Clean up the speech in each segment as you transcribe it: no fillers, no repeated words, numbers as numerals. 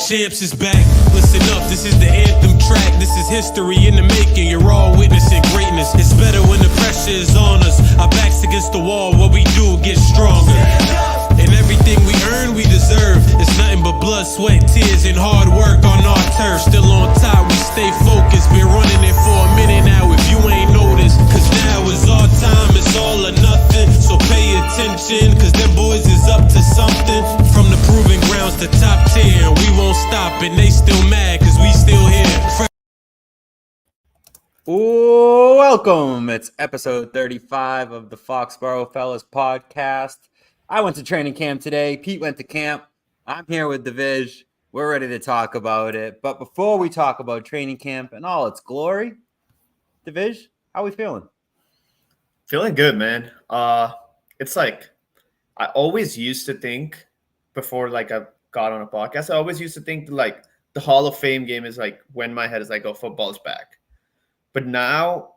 Champs is back, listen up, this is the anthem track. This is history in the making, you're all witnessing greatness. It's better when the pressure is on us. Our backs against the wall, what we do gets stronger. And everything we earn, we deserve. It's nothing but blood, sweat, tears, and hard work on our turf. Still on top, we stay focused. Been running it for a minute now, if you ain't noticed. Cause now is our time, it's all or nothing. So pay attention, cause them boys is up to something. From the proving grounds to top tier, we won't stop, and they still mad cause we still here. Welcome. It's episode 35 of the Foxborough Fellas podcast. I went to training camp today. Pete went to camp. I'm here with Divish. We're ready to talk about it. But before we talk about training camp and all its glory, Divish, how we feeling? Feeling good, man. It's like I always used to think before I got on a podcast, I always used to think that, the Hall of Fame game is when my head is oh, football's back. But now,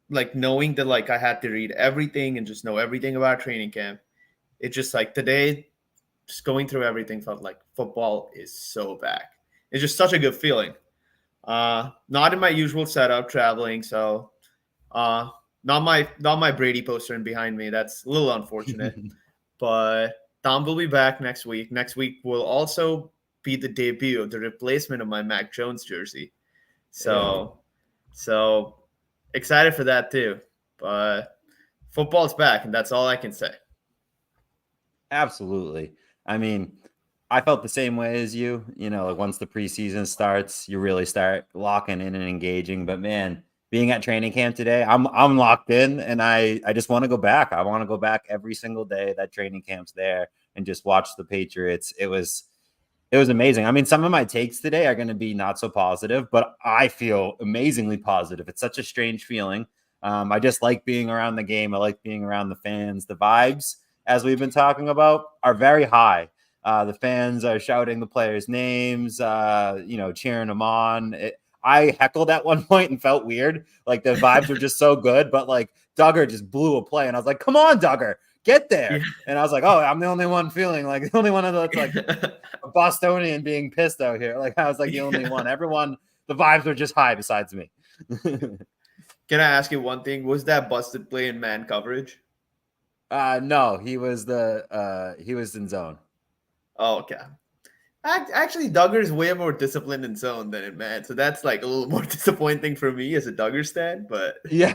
knowing that I had to read everything and just know everything about training camp, it just today, just going through everything felt like football is so back. It's just such a good feeling. Not in my usual setup, traveling, so not my Brady poster behind me. That's a little unfortunate. But Tom will be back next week. Next week will also be the debut of the replacement of my Mac Jones jersey. So excited for that too. But football's back, and that's all I can say. Absolutely. I mean, I felt the same way as you. Once the preseason starts, you really start locking in and engaging. But man, being at training camp today, I'm locked in, and I just want to go back. I want to go back every single day that training camp's there and just watch the Patriots. It was amazing. I mean, some of my takes today are going to be not so positive, but I feel amazingly positive. It's such a strange feeling. I just like being around the game. I like being around the fans. The vibes, as we've been talking about, are very high. The fans are shouting the players' names, cheering them on. I heckled at one point and felt weird. The vibes were just so good, but Duggar just blew a play, and I was like, "Come on, Duggar, get there!" And I was like, "Oh, I'm the only one feeling the only one that's a Bostonian being pissed out here." I was the only one. Everyone, the vibes were just high besides me. Can I ask you one thing? Was that busted play in man coverage? No, he was in zone. Oh, okay. Actually, Duggar's way more disciplined in zone than in man, so that's a little more disappointing for me as a Duggar stan. But yeah.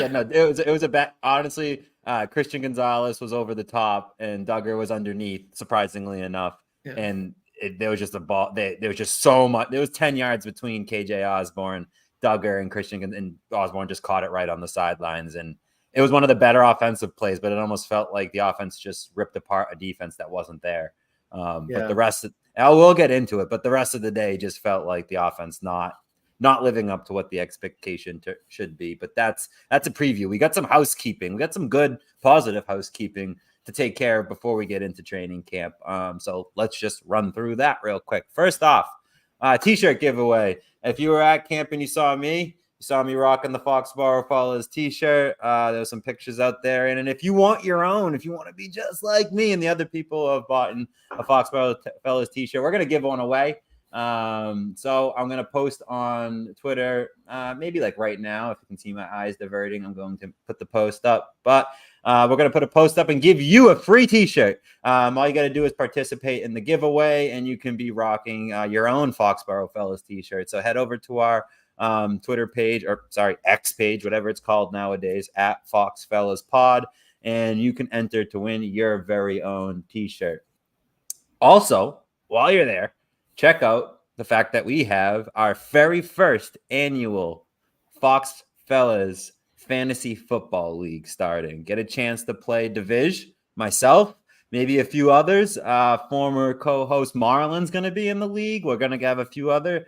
No, it was a bet. Honestly, Christian Gonzalez was over the top, and Duggar was underneath. Surprisingly enough, and there was just a ball. There was just so much. There was 10 yards between KJ Osborne, Duggar, and Christian, and Osborne just caught it right on the sidelines, and it was one of the better offensive plays. But it almost felt like the offense just ripped apart a defense that wasn't there. But the rest we'll get into it, but the rest of the day just felt like the offense not living up to what the expectation should be. But that's a preview. We got some housekeeping. We got some good positive housekeeping to take care of before we get into training camp. So let's just run through that real quick. First off, t-shirt giveaway. If you were at camp and you saw me rocking the Foxborough Fellas t-shirt. There's some pictures out there. And if you want your own, if you want to be just like me and the other people who have bought a Foxborough Fellas t-shirt, we're going to give one away. So I'm going to post on Twitter, maybe right now, if you can see my eyes diverting, I'm going to put the post up. But we're going to put a post up and give you a free t-shirt. All you got to do is participate in the giveaway, and you can be rocking your own Foxborough Fellas t-shirt. So head over to our Twitter page, X page, whatever it's called nowadays, at Fox Fellas Pod, and you can enter to win your very own t-shirt. Also, while you're there, check out the fact that we have our very first annual Fox Fellas Fantasy Football League starting. Get a chance to play Divish, myself, maybe a few others. Former co-host Marlon's going to be in the league. We're going to have a few other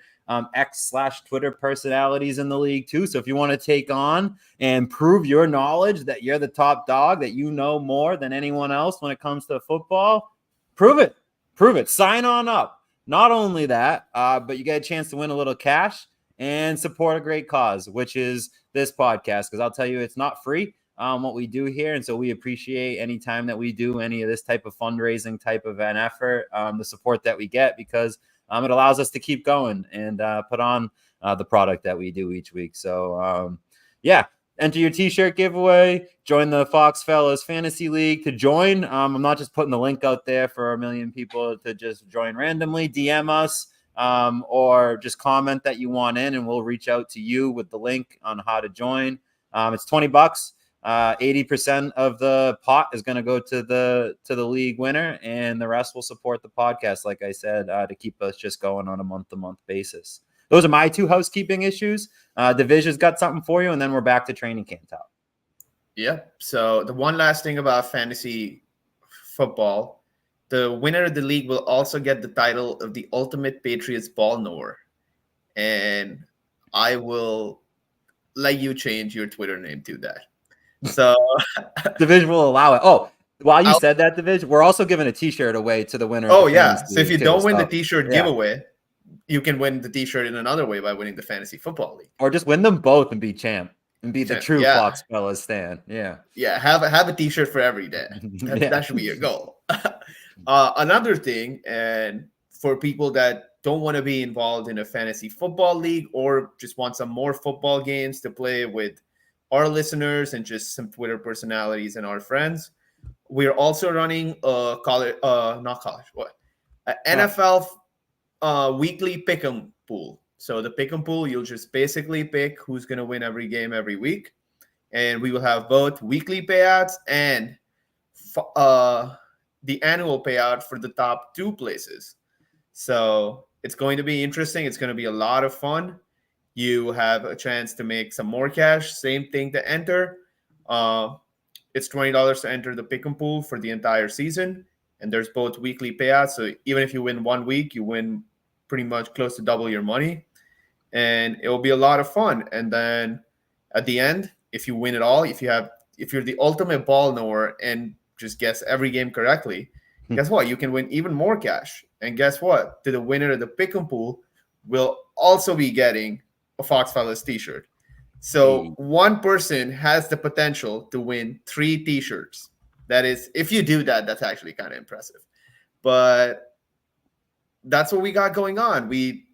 X/Twitter personalities in the league too. So if you want to take on and prove your knowledge that you're the top dog, that you know more than anyone else when it comes to football, prove it. Sign on up. Not only that, but you get a chance to win a little cash and support a great cause, which is this podcast. Because I'll tell you, it's not free. what we do here. And so we appreciate any time that we do any of this type of fundraising type of an effort, the support that we get, because it allows us to keep going and put on the product that we do each week. So, enter your t-shirt giveaway, join the Fox Fellas Fantasy League. To join, I'm not just putting the link out there for a million people to just join randomly. DM us or just comment that you want in, and we'll reach out to you with the link on how to join. It's $20. 80% of the pot is going to go to the league winner, and the rest will support the podcast, like I said, to keep us just going on a month-to-month basis. Those are my two housekeeping issues. Division's got something for you, and then we're back to training camp talk. Yeah. So the one last thing about fantasy football, the winner of the league will also get the title of the Ultimate Patriots Ball Knower. And I will let you change your Twitter name to that. So Division will allow it. Oh, while you said that, Division, we're also giving a t-shirt away to the winner. Oh, yeah. So if you don't win the t-shirt giveaway, you can win the t-shirt in another way by winning the fantasy football league. Or just win them both and be champ and be the true Fox Fellas Stan. Yeah. Yeah. Have a t-shirt for every day. That should be your goal. Another thing, and for people that don't want to be involved in a fantasy football league or just want some more football games to play with our listeners and just some Twitter personalities and our friends, we're also running a NFL weekly pick'em pool. So the pick'em pool, you'll just basically pick who's going to win every game every week, and we will have both weekly payouts and the annual payout for the top two places. So it's going to be interesting. It's going to be a lot of fun. You have a chance to make some more cash. Same thing to enter. It's $20 to enter the pick'em pool for the entire season. And there's both weekly payouts. So even if you win 1 week, you win pretty much close to double your money. And it will be a lot of fun. And then at the end, if you win it all, if you're the ultimate ball knower and just guess every game correctly, guess what? You can win even more cash. And guess what? To the winner of the pick'em pool will also be getting a Fox Fellas t-shirt. So one person has the potential to win 3 t-shirts. That is, if you do that, that's actually kind of impressive. But that's what we got going on. We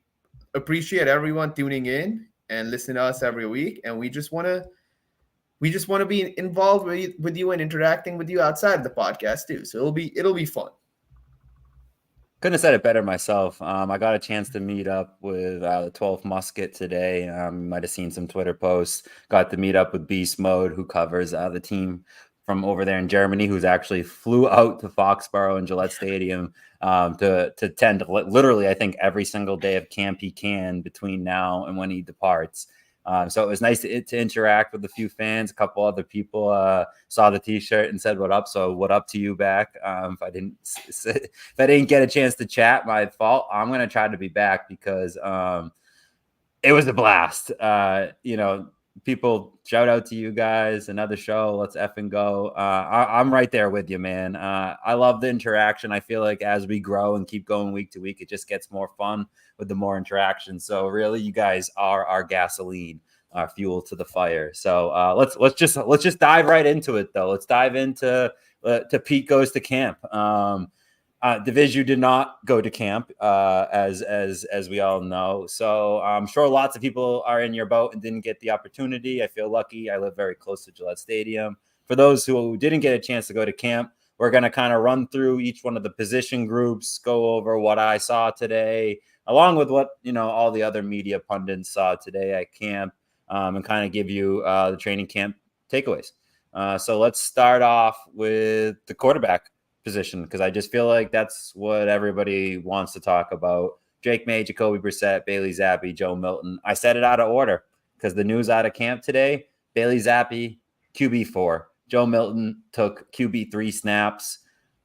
appreciate everyone tuning in and listening to us every week. And we just want to be involved with you and interacting with you outside of the podcast too. So it'll be fun. Couldn't have said it better myself. I got a chance to meet up with the 12th Musket today. You might have seen some Twitter posts. Got to meet up with Beast Mode, who covers the team from over there in Germany, who's actually flew out to Foxborough and Gillette Stadium to attend literally, I think, every single day of camp he can between now and when he departs. So it was nice to interact with a few fans. A couple other people saw the t-shirt and said, "What up?" So what up to you back? If I didn't get a chance to chat, my fault. I'm going to try to be back because it was a blast. People, shout out to you guys. Another show. Let's effing go. I'm right there with you, man. I love the interaction. I feel like as we grow and keep going week to week, it just gets more fun with the more interaction. So really, you guys are our gasoline, our fuel to the fire. So let's just dive right into it, though. Let's dive into Pete goes to camp. Division did not go to camp, as we all know. So I'm sure lots of people are in your boat and didn't get the opportunity. I feel lucky. I live very close to Gillette Stadium. For those who didn't get a chance to go to camp, we're going to kind of run through each one of the position groups, go over what I saw today, along with what, all the other media pundits saw today at camp, and kind of give you the training camp takeaways. So let's start off with the quarterback position, because I just feel like that's what everybody wants to talk about. Drake Maye, Jacoby Brissett, Bailey Zappi, Joe Milton. I said it out of order because the news out of camp today, Bailey Zappi, QB4. Joe Milton took QB3 snaps.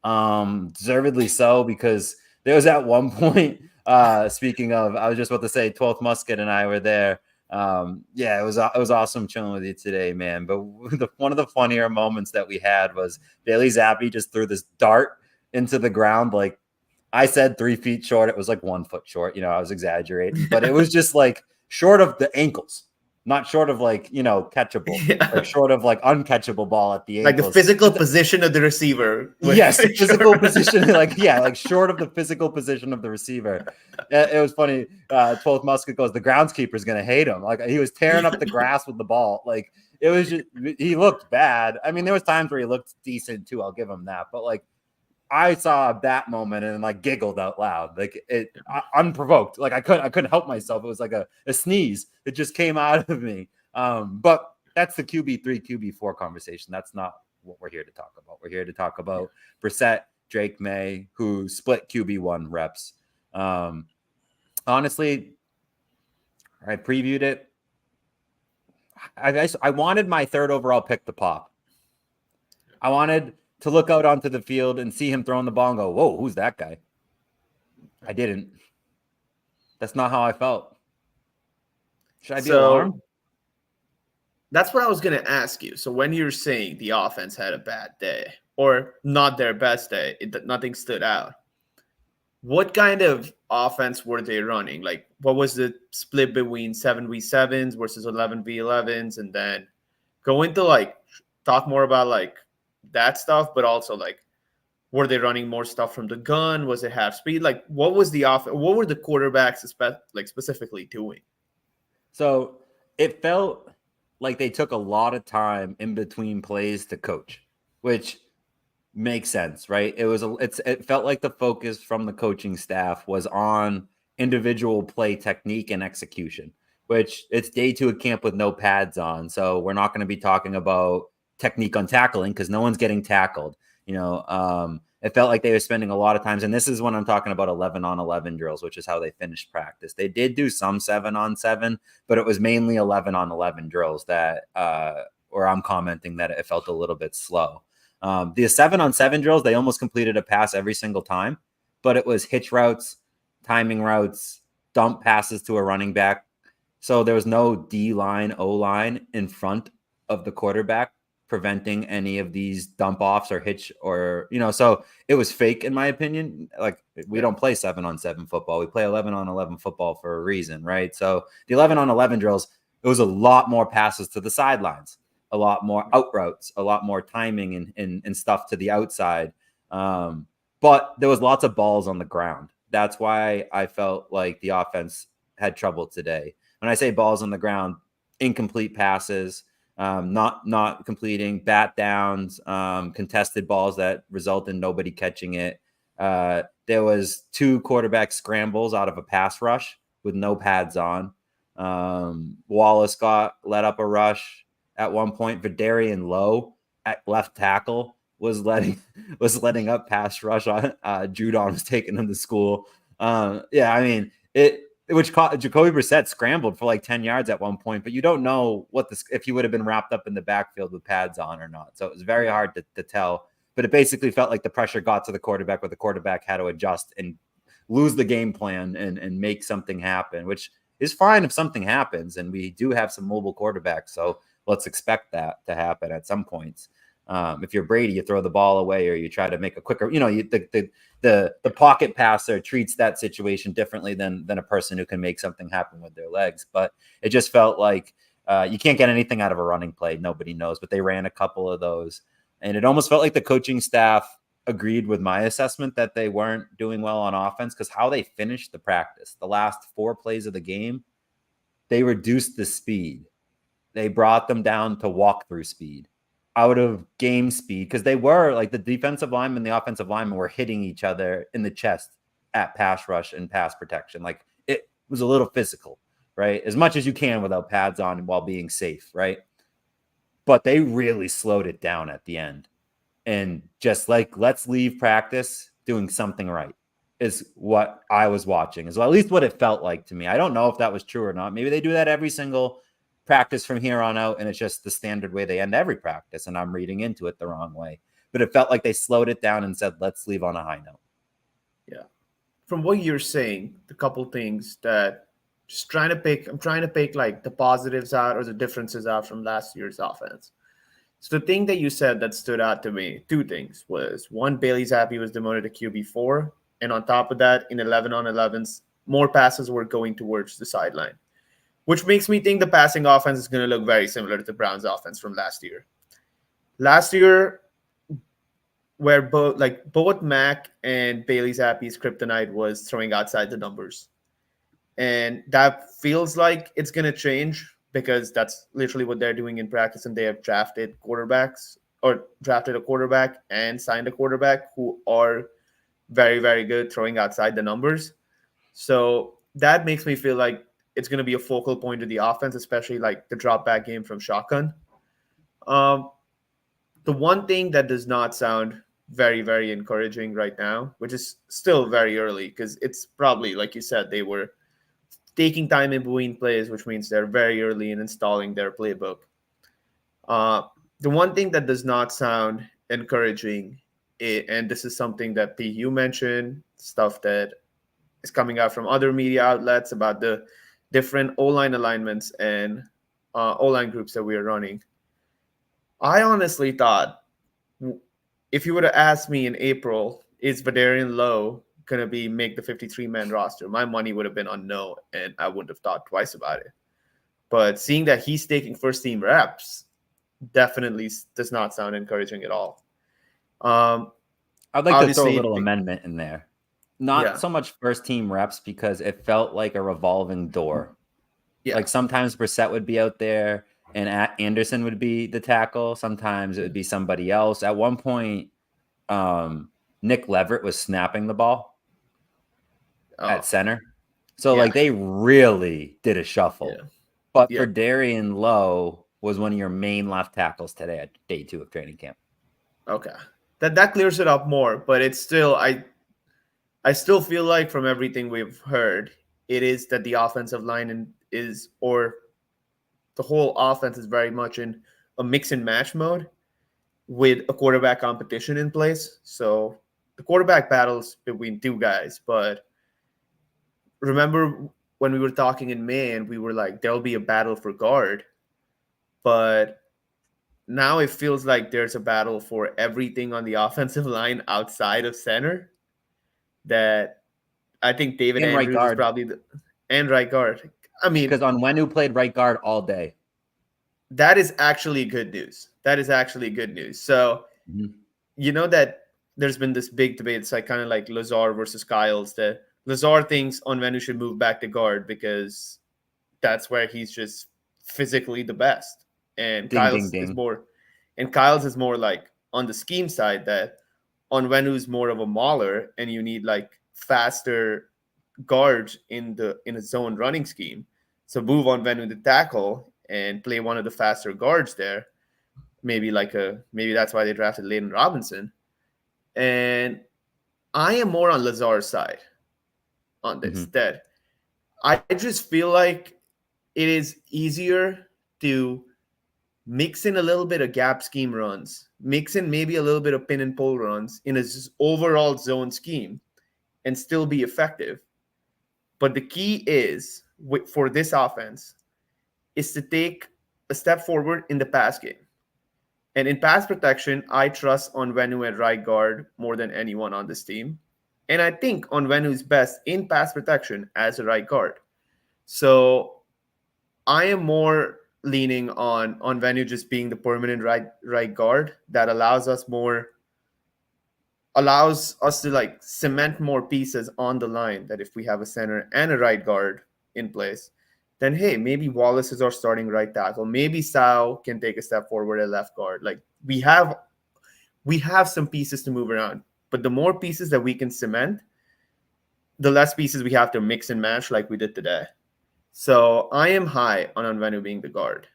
Deservedly so, because there was at one point, speaking of, I was just about to say 12th Musket and I were there. It was awesome chilling with you today, man. But one of the funnier moments that we had was Bailey Zappi just threw this dart into the ground. Like I said, 3 feet short. It was like 1 foot short. I was exaggerating, but it was just like short of the ankles. not short of like, catchable, Yeah. like short of like uncatchable ball at the Like the ankles. physical position of the receiver. Yes, the physical position, like short of the physical position of the receiver. It was funny. 12th Musket goes, the groundskeeper's going to hate him. Like he was tearing up the grass with the ball. Like it was just, he looked bad. I mean, there was times where he looked decent too. I'll give him that. But like, I saw that moment and like giggled out loud, like unprovoked. Like I couldn't help myself. It was like a sneeze. It just came out of me. But that's the QB3, QB4 conversation. That's not what we're here to talk about. We're here to talk about Brissett, Drake Maye, who split QB1 reps. Honestly, I previewed it. I wanted my third overall pick to pop. I wanted to look out onto the field and see him throwing the ball and go, whoa, who's that guy? I didn't. That's not how I felt. Should I be alarmed? That's what I was going to ask you. So when you're saying the offense had a bad day or not their best day, nothing stood out. What kind of offense were they running? Like, what was the split between 7v7s versus 11v11s? And then go into like, talk more about like that stuff, but also like, were they running more stuff from the gun? Was it half speed? Like, what was the offense? What were the quarterbacks specifically doing? So it felt like they took a lot of time in between plays to coach, which makes sense, right? It felt like the focus from the coaching staff was on individual play technique and execution, which it's day 2 of camp with no pads on. So we're not going to be talking about technique on tackling because no one's getting tackled. It felt like they were spending a lot of times, and this is when I'm talking about 11-on-11 drills, which is how they finished practice. They did do some 7-on-7, but it was mainly 11-on-11 drills that, or I'm commenting that it felt a little bit slow. The 7-on-7 drills, they almost completed a pass every single time, but it was hitch routes, timing routes, dump passes to a running back. So there was no D-line, O-line in front of the quarterback preventing any of these dump offs or hitch or, so it was fake in my opinion. Like we don't play 7-on-7 football. We play 11-on-11 football for a reason, right? So the 11-on-11 drills, it was a lot more passes to the sidelines, a lot more out routes, a lot more timing and stuff to the outside. But there was lots of balls on the ground. That's why I felt like the offense had trouble today. When I say balls on the ground, incomplete passes, not completing, bat downs, contested balls that result in nobody catching it. There was 2 quarterback scrambles out of a pass rush with no pads on. Wallace got let up a rush at one point. Vidarian Lowe at left tackle was letting up pass rush on. Judon was taking him to school. Which Jacoby Brissett scrambled for like 10 yards at one point, but you don't know if he would have been wrapped up in the backfield with pads on or not. So it was very hard to tell, but it basically felt like the pressure got to the quarterback where the quarterback had to adjust and lose the game plan and make something happen, which is fine if something happens. And we do have some mobile quarterbacks. So let's expect that to happen at some points. If you're Brady, you throw the ball away or you try to make a quicker, the pocket passer treats that situation differently than a person who can make something happen with their legs. But it just felt like you can't get anything out of a running play. Nobody knows, but they ran a couple of those. And it almost felt like the coaching staff agreed with my assessment that they weren't doing well on offense because how they finished the practice, the last 4 plays of the game, they reduced the speed. They brought them down to walk-through speed, out of game speed, because they were like the defensive lineman and the offensive lineman were hitting each other in the chest at pass rush and pass protection. Like it was a little physical, right? As much as you can without pads on while being safe, right? But they really slowed it down at the end. And just like, let's leave practice doing something right is what I was watching, is at least what it felt like to me. I don't know if that was true or not. Maybe they do that every single practice from here on out, and it's just the standard way they end every practice, and I'm reading into it the wrong way. But it felt like they slowed it down and said, let's leave on a high note. Yeah. From what you're saying, the couple things that I'm trying to pick like the positives out or the differences out from last year's offense. So the thing that you said that stood out to me, 2 things was, one, Bailey Zappi was demoted to QB4. And on top of that, in 11-on-11s, more passes were going towards the sideline. which makes me think the passing offense is going to look very similar to the Browns offense from last year. Last year, where both Mac and Bailey Zappi's kryptonite was throwing outside the numbers. And that feels like it's going to change because that's literally what they're doing in practice, and they have drafted a quarterback and signed a quarterback who are very, very good throwing outside the numbers. So that makes me feel like it's going to be a focal point of the offense, especially like the drop back game from shotgun. The one thing that does not sound very, very encouraging right now, which is still very early because it's probably, like you said, they were taking time in between plays, which means they're very early in installing their playbook. The one thing that does not sound encouraging, and this is something that P, you mentioned, stuff that is coming out from other media outlets about the different O-line alignments and O-line groups that we are running. I honestly thought if you would have asked me in April, is Vadarian Lowe going to make the 53-man roster, my money would have been on no, and I wouldn't have thought twice about it. But seeing that he's taking first-team reps definitely does not sound encouraging at all. I'd like to throw a little amendment in there. Not so much first-team reps because it felt like a revolving door. Yeah. Like sometimes Brissett would be out there and Anderson would be the tackle. Sometimes it would be somebody else. At one point, Nick Leverett was snapping the ball at center. So like they really did a shuffle. Yeah. But for Darian Lowe was one of your main left tackles today at day 2 of training camp. Okay. That clears it up more, but it's still I still feel like from everything we've heard, it is that the offensive line or the whole offense is very much in a mix and match mode with a quarterback competition in place. So the quarterback battles between two guys, but remember when we were talking in May and we were like, there'll be a battle for guard, but now it feels like there's a battle for everything on the offensive line outside of center that I think David and Andrews is probably and right guard. I mean, because Onwenu played right guard all day. That is actually good news. So, you know that there's been this big debate. It's like kind of like Lazar versus Kyles. That Lazar thinks Onwenu should move back to guard because that's where he's just physically the best. And Kyles is more like on the scheme side that Onwenu is more of a mauler, and you need like faster guards in a zone running scheme. So move Onwenu to tackle and play one of the faster guards there. Maybe that's why they drafted Layden Robinson. And I am more on Lazar's side on this. That I just feel like it is easier to mix in a little bit of gap scheme runs, mix in maybe a little bit of pin and pull runs in a overall zone scheme and still be effective. But the key is for this offense is to take a step forward in the pass game. And in pass protection, I trust Onwenu at right guard more than anyone on this team. And I think Onwenu is best in pass protection as a right guard. So I am more leaning on Onwenu just being the permanent right guard that allows us to like cement more pieces on the line, that if we have a center and a right guard in place, then hey, maybe Wallace is our starting right tackle. Maybe Sao can take a step forward at left guard. Like we have some pieces to move around, but the more pieces that we can cement, the less pieces we have to mix and match like we did today. So I am high on Onwenu being the guard.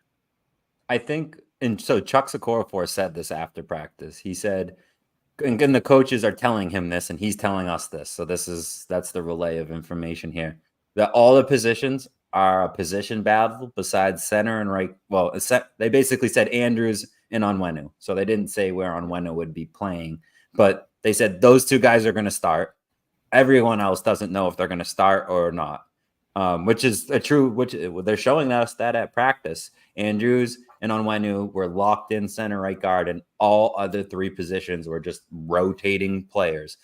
I think, and so Chuck Sikorafor said this after practice. He said, and the coaches are telling him this, and he's telling us this. So that's the relay of information here. That all the positions are a position battle besides center and right. Well, they basically said Andrews and Onwenu. So they didn't say where Onwenu would be playing, but they said those two guys are going to start. Everyone else doesn't know if they're going to start or not, which is a true, which they're showing us that at practice. Andrews and Onwenu were locked in center right guard, and all other three positions were just rotating players.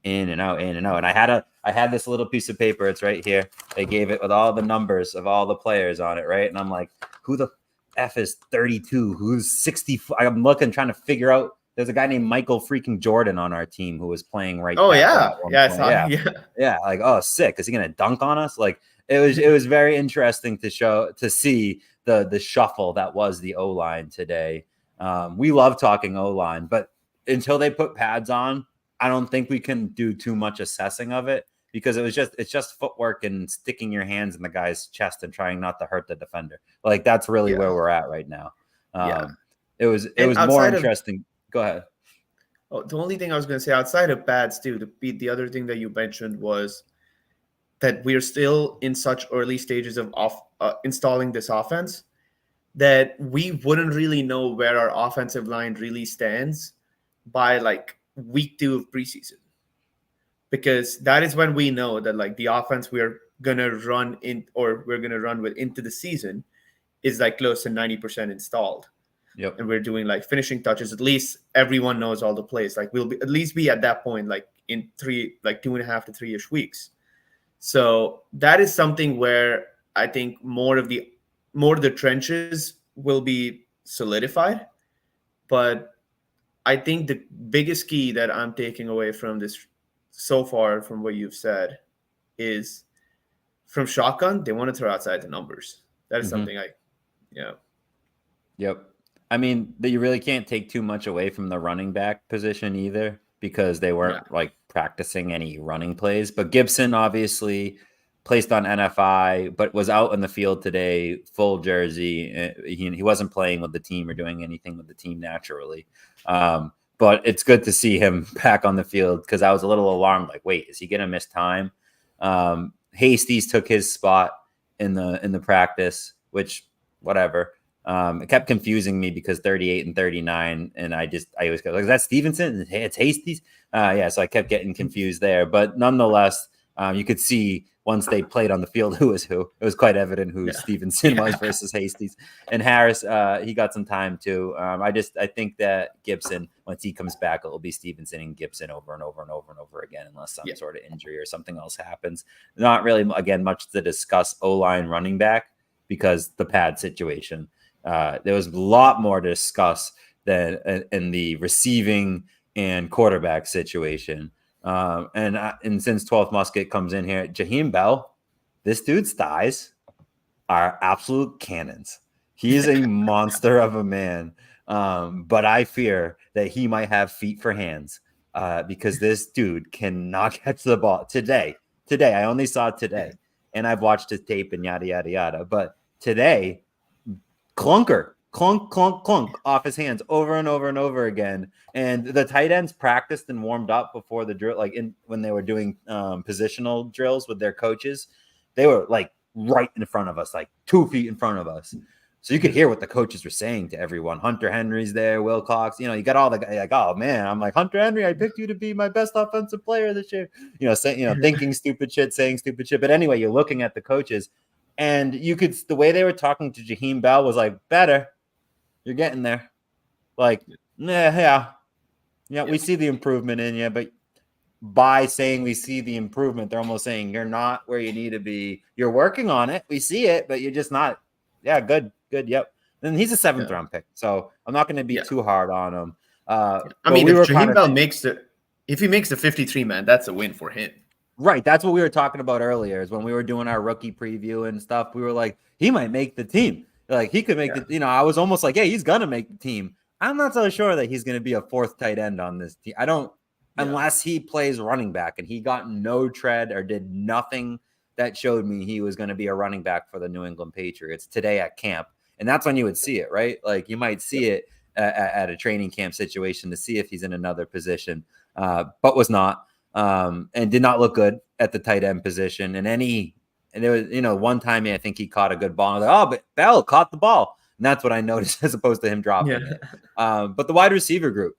in and out, in and out. And I had this little piece of paper. It's right here. They gave it with all the numbers of all the players on it, right? And I'm like, who the F is 32? Who's 60? I'm looking, trying to figure out. There's a guy named Michael freaking Jordan on our team who was playing right. Oh, back yeah. Like, oh, sick. Is he gonna dunk on us? Like, it was very interesting to see the shuffle that was the O-line today. We love talking O-line, but until they put pads on, I don't think we can do too much assessing of it, because it's just footwork and sticking your hands in the guy's chest and trying not to hurt the defender. Like, that's really where we're at right now. It was more interesting. Go ahead. Oh, the only thing I was going to say outside of pads too, the other thing that you mentioned was that we're still in such early stages of installing this offense that we wouldn't really know where our offensive line really stands by like week 2 of preseason, because that is when we know that like the offense we're going to run with into the season is like close to 90% installed. Yep. And we're doing like finishing touches. At least everyone knows all the plays. Like we'll at least be at that point, like in 2.5 to 3-ish weeks. So that is something where I think more of the trenches will be solidified. But I think the biggest key that I'm taking away from this so far, from what you've said, is from shotgun, they want to throw outside the numbers. That is something Yep. I mean, you really can't take too much away from the running back position either, because they weren't like practicing any running plays. But Gibson obviously placed on NFI, but was out in the field today, full jersey. He wasn't playing with the team or doing anything with the team naturally. But it's good to see him back on the field, because I was a little alarmed. Like, wait, is he going to miss time? Hastings took his spot in the practice, which whatever. It kept confusing me because 38 and 39, and I always go, like, is that Stevenson? It's Hastings. So I kept getting confused there. But nonetheless, you could see once they played on the field who was who. It was quite evident who Stevenson was versus Hastings. And Harris, he got some time too. I think that Gibson, once he comes back, it will be Stevenson and Gibson over and over and over and over again, unless some sort of injury or something else happens. Not really, again, much to discuss O-line running back, because the pad situation. There was a lot more to discuss than in the receiving and quarterback situation. And since 12th Musket comes in here, Jaheim Bell, this dude's thighs are absolute cannons. He is a monster of a man. But I fear that he might have feet for hands, because this dude cannot catch the ball. Today, I only saw it today, and I've watched his tape and yada, yada, yada. But today, clunker, clunk, clunk, clunk off his hands over and over and over again. And the tight ends practiced and warmed up before the drill, when they were doing positional drills with their coaches. They were like right in front of us, like 2 feet in front of us. So you could hear what the coaches were saying to everyone. Hunter Henry's there, Wilcox, you got all the guys like, oh man, I'm like, Hunter Henry, I picked you to be my best offensive player this year. Thinking stupid shit, saying stupid shit. But anyway, you're looking at the coaches, and the way they were talking to Jaheim Bell was like, better. You're getting there. Like, yeah, we see the improvement in you, but by saying we see the improvement, they're almost saying you're not where you need to be. You're working on it. We see it, but you're just not. Yeah, good. Yep. And he's a 7th round pick, so I'm not going to be too hard on him. I mean, if Jaheim Bell makes the 53 man, that's a win for him. Right. That's what we were talking about earlier, is when we were doing our rookie preview and stuff. We were like, he might make the team. Like, he could make I was almost like, yeah, he's going to make the team. I'm not so sure that he's going to be a 4th tight end on this team. I don't, unless he plays running back, and he got no tread or did nothing that showed me he was going to be a running back for the New England Patriots today at camp. And that's when you would see it, right? Like, you might see it at a training camp situation to see if he's in another position, but was not, and did not look good at the tight end position. And there was, one time I think he caught a good ball. And I was like, oh, but Bell caught the ball. And that's what I noticed, as opposed to him dropping it. But the wide receiver group,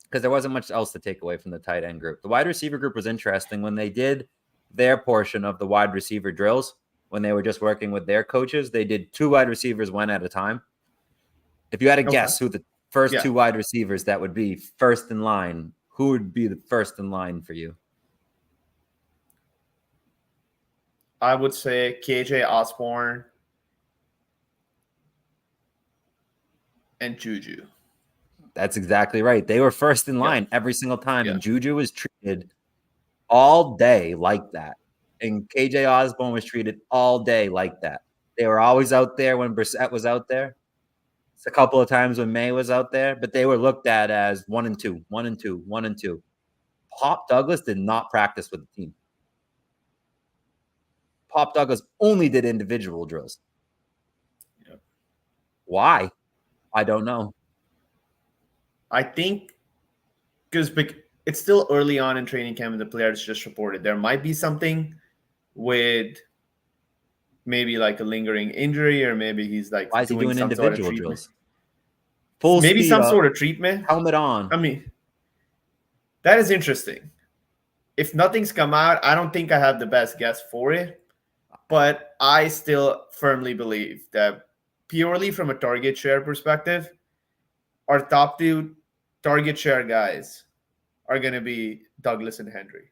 because there wasn't much else to take away from the tight end group. The wide receiver group was interesting when they did their portion of the wide receiver drills. When they were just working with their coaches, they did 2 wide receivers one at a time. If you had to guess who the first 2 wide receivers that would be first in line, who would be the first in line for you? I would say KJ Osborne and Juju. That's exactly right. They were first in line every single time, and Yeah. Juju was treated all day like that. And KJ Osborne was treated all day like that. They were always out there when Brissett was out there. It's a couple of times when Maye was out there, but they were looked at as 1 and 2, 1 and 2, 1 and 2. Pop Douglas did not practice with the team. Pop Douglas only did individual drills. Yep. Why? I don't know. I think because it's still early on in training camp and the players just reported. There might be something with maybe like a lingering injury, or maybe he's like Why is he doing some individual sort of drills? Full maybe speed some up, sort of treatment. helmet on. I mean, that is interesting. If nothing's come out, I don't think I have the best guess for it. But I still firmly believe that purely from a target share perspective, our top two target share guys are going to be Douglas and Henry.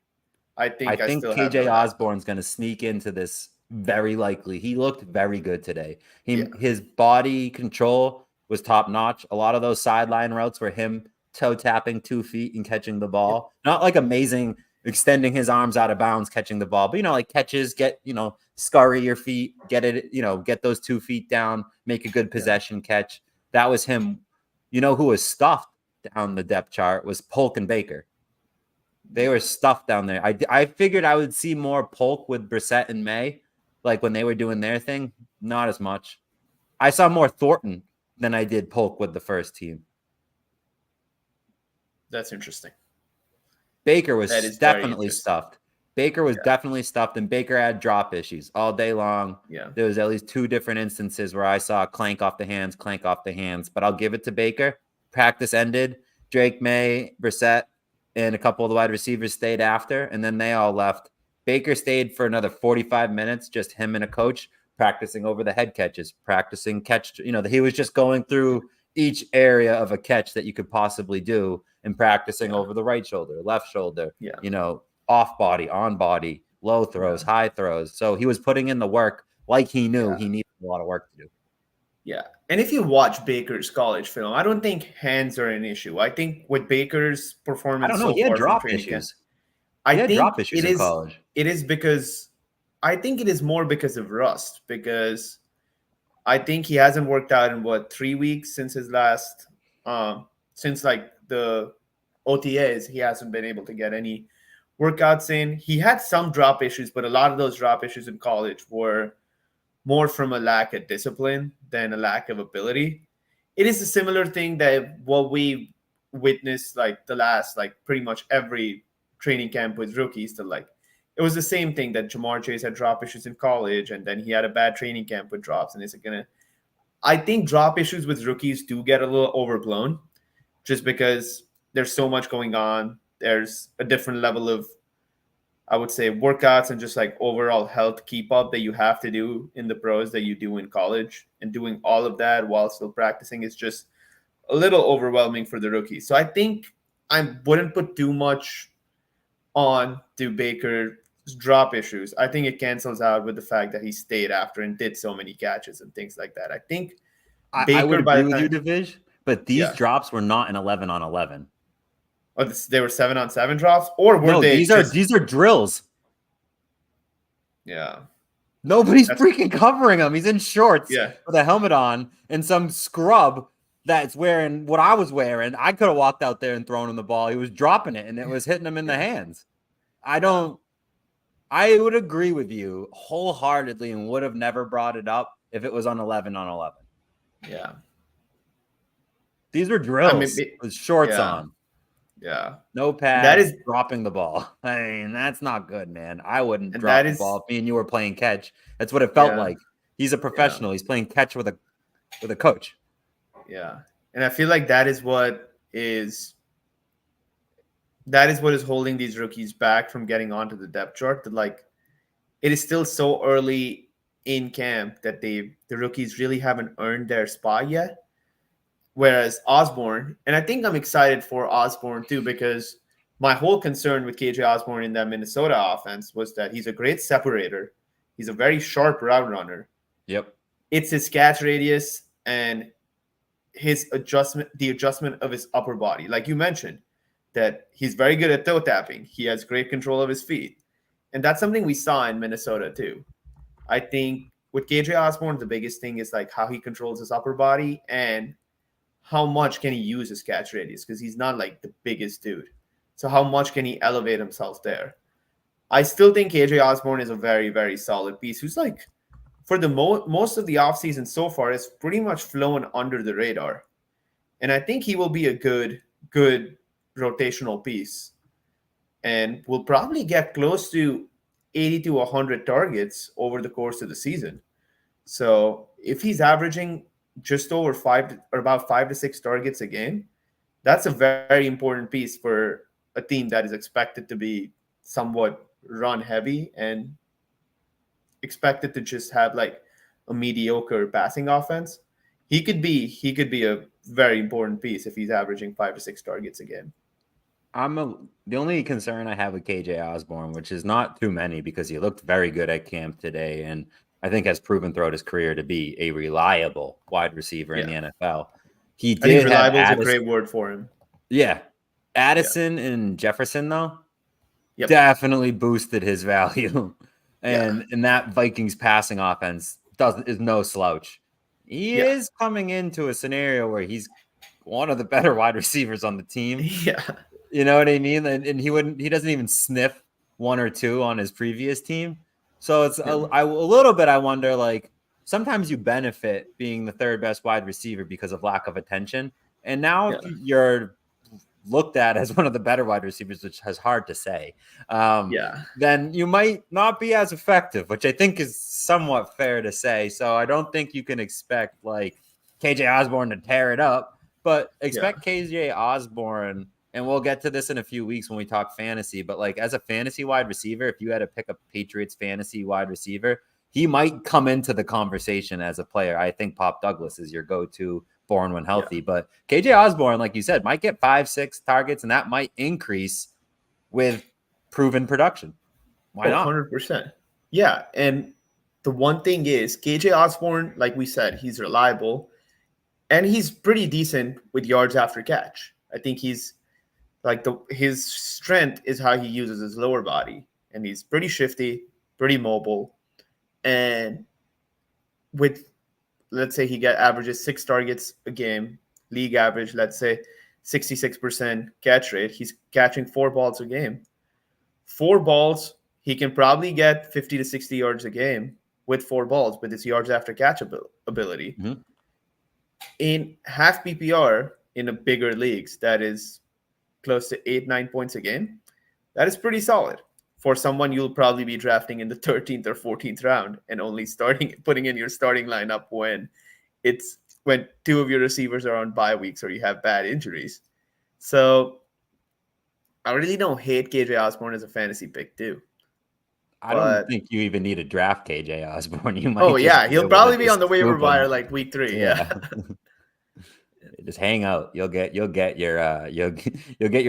I think still have KJ Osborne's going to sneak into this very likely. He looked very good today. His body control was top notch. A lot of those sideline routes were him toe tapping 2 feet and catching the ball. Not like amazing extending his arms out of bounds, catching the ball, but like catches, scurry your feet, get it, get those 2 feet down, make a good possession catch. That was him. Who was stuffed down the depth chart was Polk and Baker. They were stuffed down there. I figured I would see more Polk with Brissett and Maye, like when they were doing their thing. Not as much. I saw more Thornton than I did Polk with the first team. That's interesting. Baker was definitely stuffed. Baker was definitely stuffed, and Baker had drop issues all day long. Yeah. There was at least 2 different instances where I saw clank off the hands. But I'll give it to Baker. Practice ended. Drake, Maye, Brissett, and a couple of the wide receivers stayed after, and then they all left. Baker stayed for another 45 minutes, just him and a coach, practicing over the head catches, practicing catch. He was just going through each area of a catch that you could possibly do and practicing over the right shoulder, left shoulder, off body, on body, low throws, high throws. So he was putting in the work like he knew he needed a lot of work to do. Yeah. And if you watch Baker's college film, I don't think hands are an issue. I think with Baker's performance, I don't know. He had drop issues. I think drop issues in college. It is because I think it is more because of rust, because I think he hasn't worked out in 3 weeks since his last, since like the OTAs, he hasn't been able to get any workouts in. He had some drop issues, but a lot of those drop issues in college were more from a lack of discipline than a lack of ability. It is a similar thing that what we witnessed like the last, like pretty much every training camp with rookies, that like it was the same thing that Jamar Chase had drop issues in college, and then he had a bad training camp with drops. And I think drop issues with rookies do get a little overblown just because there's so much going on. There's a different level of, I would say, workouts and just like overall health keep up that you have to do in the pros that you do in college, and doing all of that while still practicing is just a little overwhelming for the rookies. So I think I wouldn't put too much on to Baker's drop issues. I think it cancels out with the fact that he stayed after and did so many catches and things like that. I think Baker, I would agree with you, Divish, but these drops were not an 11 on 11. Oh, they were 7-on-7 drops, or were they? These are drills. Yeah. Nobody's freaking covering him. He's in shorts with a helmet on and some scrub that's wearing what I was wearing. I could have walked out there and thrown him the ball. He was dropping it and it was hitting him in the hands. I would agree with you wholeheartedly and would have never brought it up if it was on 11 on 11. Yeah. These were drills with shorts on. Yeah. No pads. That is dropping the ball. I mean, that's not good, man. I wouldn't drop the ball if me and you were playing catch. That's what it felt like. He's a professional. He's playing catch with a coach. Yeah. And I feel like that is what is holding these rookies back from getting onto the depth chart. That like it is still so early in camp that the rookies really haven't earned their spot yet. Whereas Osborne, and I think I'm excited for Osborne too, because my whole concern with KJ Osborne in that Minnesota offense was that he's a great separator. He's a very sharp route runner. Yep. It's his catch radius and the adjustment of his upper body. Like you mentioned, that he's very good at toe tapping. He has great control of his feet. And that's something we saw in Minnesota too. I think with KJ Osborne, the biggest thing is like how he controls his upper body and how much can he use his catch radius, because he's not like the biggest dude. So how much can he elevate himself there? I still think KJ Osborne is a very, very solid piece who's like, for the most of the offseason so far, has pretty much flown under the radar. And I think he will be a good rotational piece and will probably get close to 80 to 100 targets over the course of the season. So if he's averaging just over about 5 to 6 targets a game, that's a very important piece for a team that is expected to be somewhat run heavy and expected to just have like a mediocre passing offense. He could be a very important piece if he's averaging 5 to 6 targets a game. The only concern I have with KJ Osborne, which is not too many because he looked very good at camp today and I think has proven throughout his career to be a reliable wide receiver in the NFL. I think reliable is a great word for him. Yeah. Addison and Jefferson, though, definitely boosted his value. And that Vikings passing offense is no slouch. He is coming into a scenario where he's one of the better wide receivers on the team. Yeah. You know what I mean? And he doesn't even sniff 1 or 2 on his previous team. So it's a little bit, I wonder, like, sometimes you benefit being the third best wide receiver because of lack of attention. And now if you're looked at as one of the better wide receivers, which is hard to say, then you might not be as effective, which I think is somewhat fair to say. So I don't think you can expect like KJ Osborne to tear it up, but expect KJ Osborne, and we'll get to this in a few weeks when we talk fantasy, but like as a fantasy wide receiver, if you had to pick a Patriots fantasy wide receiver, he might come into the conversation as a player. I think Pop Douglas is your go-to born when healthy, but KJ Osborne, like you said, might get 5-6 targets, and that might increase with proven production. Why not? 100%. Yeah, and the one thing is KJ Osborne, like we said, he's reliable, and he's pretty decent with yards after catch. I think he's like his strength is how he uses his lower body, and he's pretty shifty, pretty mobile, and with, let's say he averages 6 targets a game, league average, let's say 66% catch rate. He's catching 4 balls a game. 4 balls, he can probably get 50 to 60 yards a game with 4 balls with his yards after catch ability. Mm-hmm. In half PPR in a bigger leagues, that is close to 8-9 points a game. That is pretty solid for someone you'll probably be drafting in the 13th or 14th round and only putting in your starting lineup when 2 of your receivers are on bye weeks or you have bad injuries. So I really don't hate KJ Osborne as a fantasy pick too. I don't think you even need to draft KJ Osborne. You might. He'll probably be on the waiver wire like week 3. Yeah. Just hang out. You'll get your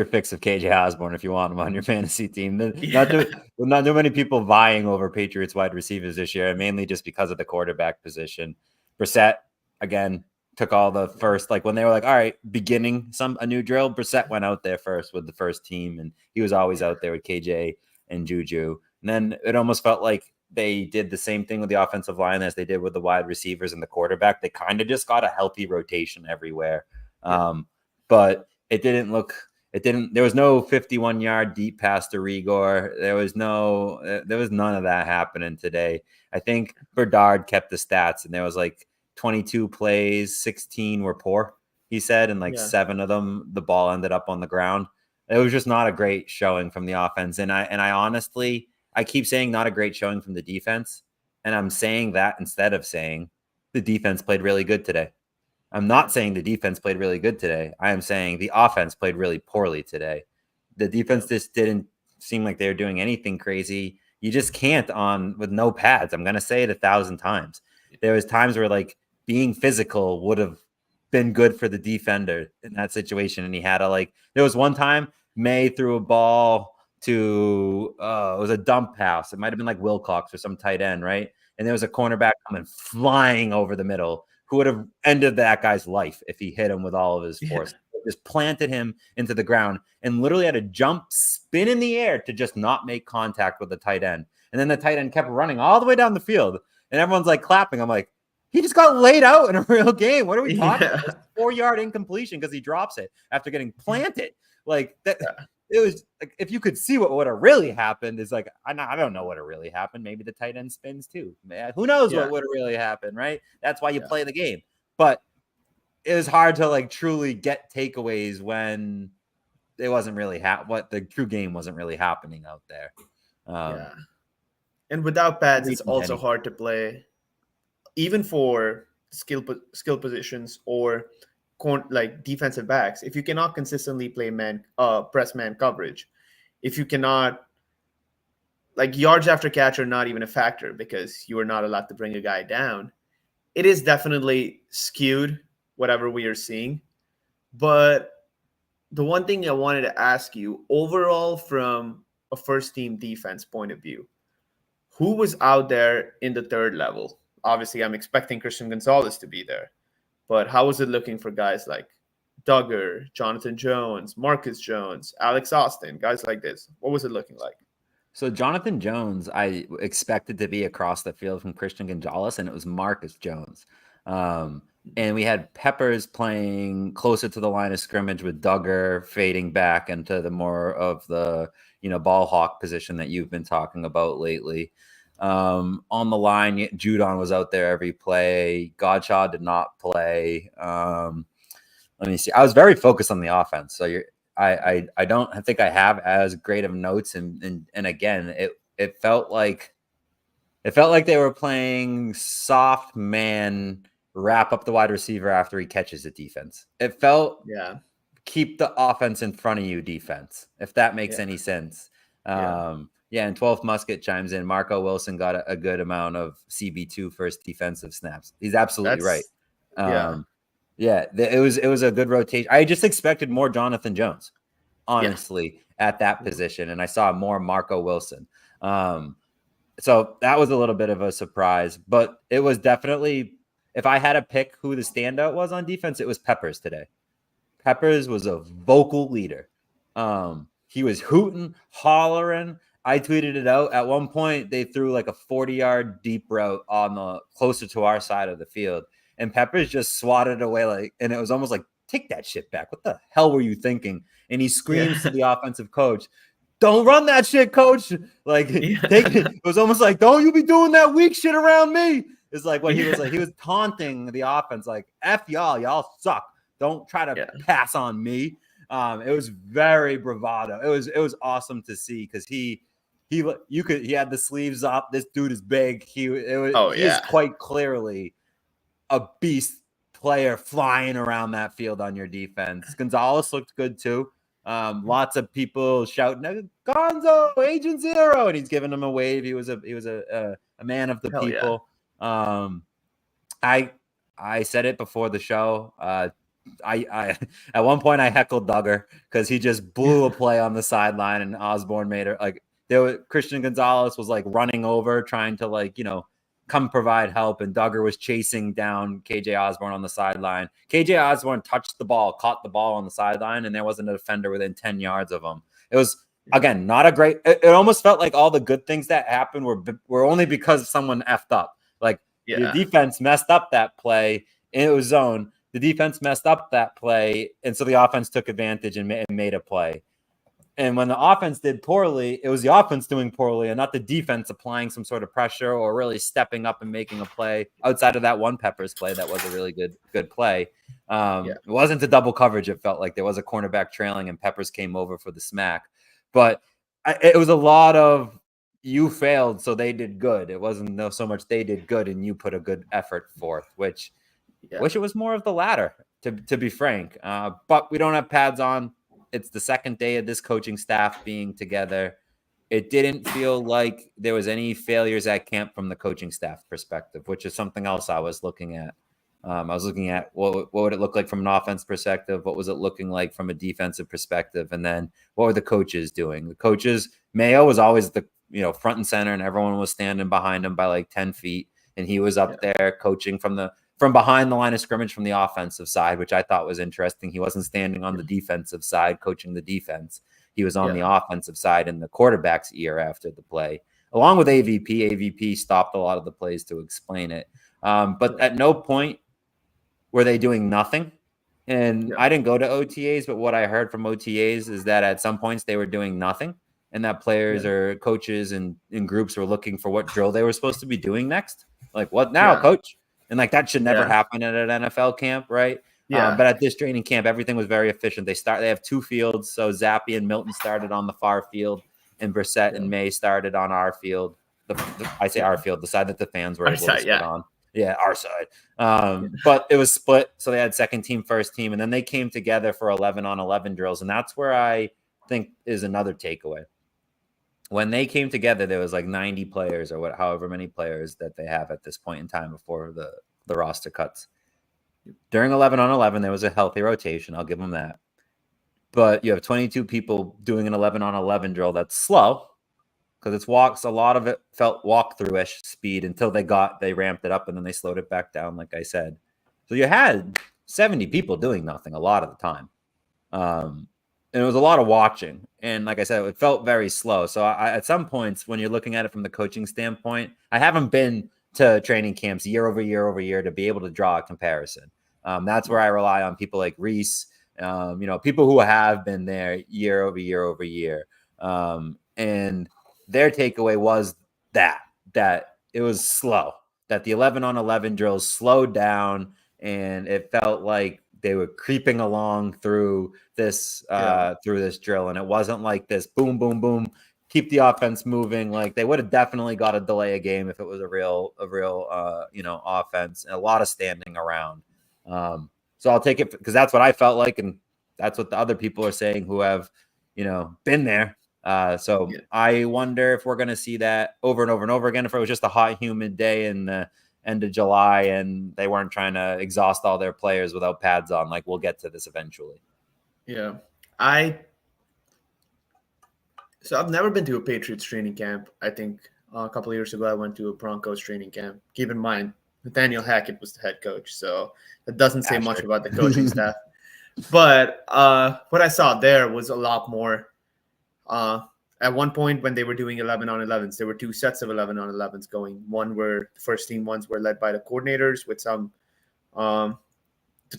fix of KJ Osborne if you want him on your fantasy team. Not too many people vying over Patriots wide receivers this year, mainly just because of the quarterback position. Brissett again took all the first, like when they were like, all right, beginning a new drill. Brissett went out there first with the first team, and he was always out there with KJ and Juju. And then it almost felt like they did the same thing with the offensive line as they did with the wide receivers and the quarterback. They kind of just got a healthy rotation everywhere. But there was no 51-yard deep pass to Rigor. There was none of that happening today. I think Bernard kept the stats, and there was like 22 plays, 16 were poor, he said, and 7 of them, the ball ended up on the ground. It was just not a great showing from the offense. And I honestly, I keep saying not a great showing from the defense, and I'm saying that instead of saying the defense played really good today. I'm not saying the defense played really good today. I am saying the offense played really poorly today. The defense just didn't seem like they were doing anything crazy. You just can't with no pads. I'm going to say it 1,000 times. There was times where like being physical would have been good for the defender in that situation. And he had there was one time Maye threw a ball to it was a dump pass. It might have been like Wilcox or some tight end, right? And there was a cornerback coming flying over the middle who would have ended that guy's life if he hit him with all of his force. Just planted him into the ground and literally had to jump, spin in the air to just not make contact with the tight end. And then the tight end kept running all the way down the field. And everyone's like clapping. I'm like, he just got laid out in a real game. What are we talking about? 4-yard incompletion because he drops it after getting planted. Like that. It was like, if you could see what would have really happened, is like, I don't know what really happened. Maybe the tight end spins too. Man, who knows what would have really happened, right? That's why you play the game. But it was hard to like truly get takeaways when it wasn't really what the true game wasn't really happening out there. And without pads, it's also hard to play, even for skill positions or like defensive backs. If you cannot consistently play press man coverage, if you cannot, like, yards after catch are not even a factor because you are not allowed to bring a guy down. It is definitely skewed, whatever we are seeing. But the one thing I wanted to ask you, overall, from a first team defense point of view, who was out there in the third level? Obviously, I'm expecting Christian Gonzalez to be there. But how was it looking for guys like Duggar, Jonathan Jones, Marcus Jones, Alex Austin, guys like this? What was it looking like? So Jonathan Jones, I expected to be across the field from Christian Gonzalez, and it was Marcus Jones. And we had Peppers playing closer to the line of scrimmage with Duggar fading back into the more of the, ball hawk position that you've been talking about lately. On the line, Judon was out there every play. Godshaw did not play. Let me see. I was very focused on the offense. So I don't think I have as great of notes. And again, it felt like they were playing soft man, wrap up the wide receiver after he catches the defense. It felt keep the offense in front of you defense, if that makes any sense. And 12th Musket chimes in. Marco Wilson got a good amount of CB2 first defensive snaps. He's absolutely right. It was a good rotation. I just expected more Jonathan Jones, honestly, at that position. And I saw more Marco Wilson. So that was a little bit of a surprise. But it was definitely, if I had to pick who the standout was on defense, it was Peppers today. Peppers was a vocal leader. He was hooting, hollering. I tweeted it out. At one point, they threw like a 40-yard deep route on the closer to our side of the field, and Peppers just swatted away and it was almost like, take that shit back. What the hell were you thinking? And he screams to the offensive coach, "Don't run that shit, coach!" Like, take it. It was almost like, "Don't you be doing that weak shit around me." It's like what he was like. He was taunting the offense, like, "F y'all suck. Don't try to pass on me." It was very bravado. It was awesome to see because he had the sleeves up. This dude is big. He is quite clearly a beast player flying around that field on your defense. Gonzalez looked good too. Lots of people shouting, "Gonzo, Agent Zero," and he's giving him a wave. He was a man of the people. I said it before the show. I at one point I heckled Duggar because he just blew a play on the sideline, and Osborne made it like Christian Gonzalez was like running over trying to come provide help, and Duggar was chasing down KJ Osborne on the sideline. KJ Osborne touched the ball, caught the ball on the sideline, and there wasn't a defender within 10 yards of him. It was, again, not a great. It almost felt like all the good things that happened were only because someone effed up. Like the defense messed up that play, and it was zone. The defense messed up that play, and so the offense took advantage and made a play. And when the offense did poorly, it was the offense doing poorly and not the defense applying some sort of pressure or really stepping up and making a play outside of that one Peppers play. That was a really good play. It wasn't a double coverage. It felt like there was a cornerback trailing and Peppers came over for the smack. But it was a lot of you failed, so they did good. It wasn't so much they did good and you put a good effort forth, which wish it was more of the latter, to be frank. But we don't have pads on. It's the second day of this coaching staff being together. It didn't feel like there was any failures at camp from the coaching staff perspective, which is something else I was looking at. I was looking at what would it look like from an offense perspective? What was it looking like from a defensive perspective? And then what were the coaches doing? The coaches, Mayo was always the front and center, and everyone was standing behind him by like 10 feet. And he was up there coaching from behind the line of scrimmage from the offensive side, which I thought was interesting. He wasn't standing on the defensive side coaching the defense. He was on the offensive side in the quarterback's ear after the play, along with AVP. AVP stopped a lot of the plays to explain it. But at no point were they doing nothing. And I didn't go to OTAs, but what I heard from OTAs is that at some points they were doing nothing, and that players or coaches and in groups were looking for what drill they were supposed to be doing next. Like, what now, coach? And like that should never happen at an NFL camp, right? But at this training camp, everything was very efficient. They have 2 fields, so Zappy and Milton started on the far field, and Brissett and Maye started on our field. I say our field, the side that the fans were able to sit on. Yeah, our side. But it was split, so they had second team, first team, and then they came together for 11-on-11 drills, and that's where I think is another takeaway. When they came together, there was like 90 players or however many players that they have at this point in time before the roster cuts. During 11-on-11, there was a healthy rotation. I'll give them that. But you have 22 people doing an 11-on-11 drill that's slow because it's walks. A lot of it felt walkthrough-ish speed until they ramped it up and then they slowed it back down, like I said. So you had 70 people doing nothing a lot of the time. And it was a lot of watching. And like I said, it felt very slow. So at some points, when you're looking at it from the coaching standpoint, I haven't been to training camps year over year to be able to draw a comparison. That's where I rely on people like Reese, people who have been there year over year. And their takeaway was that it was slow, that the 11-on-11 drills slowed down, and it felt like they were creeping along through this drill, and it wasn't like this boom, boom, boom, keep the offense moving. Like they would have definitely got to delay a game if it was a real offense, and a lot of standing around. So I'll take it because that's what I felt like, and that's what the other people are saying who have been there. I wonder if we're going to see that over and over and over again. If it was just a hot, humid day in the end of July and they weren't trying to exhaust all their players without pads on, like we'll get to this eventually. Yeah. So I've never been to a Patriots training camp. I think a couple of years ago, I went to a Broncos training camp. Keep in mind, Nathaniel Hackett was the head coach. So that doesn't say much about the coaching staff. But what I saw there was a lot more. At one point when they were doing 11-on-11s, there were 2 sets of 11-on-11s going. One where the first team ones were led by the coordinators with some the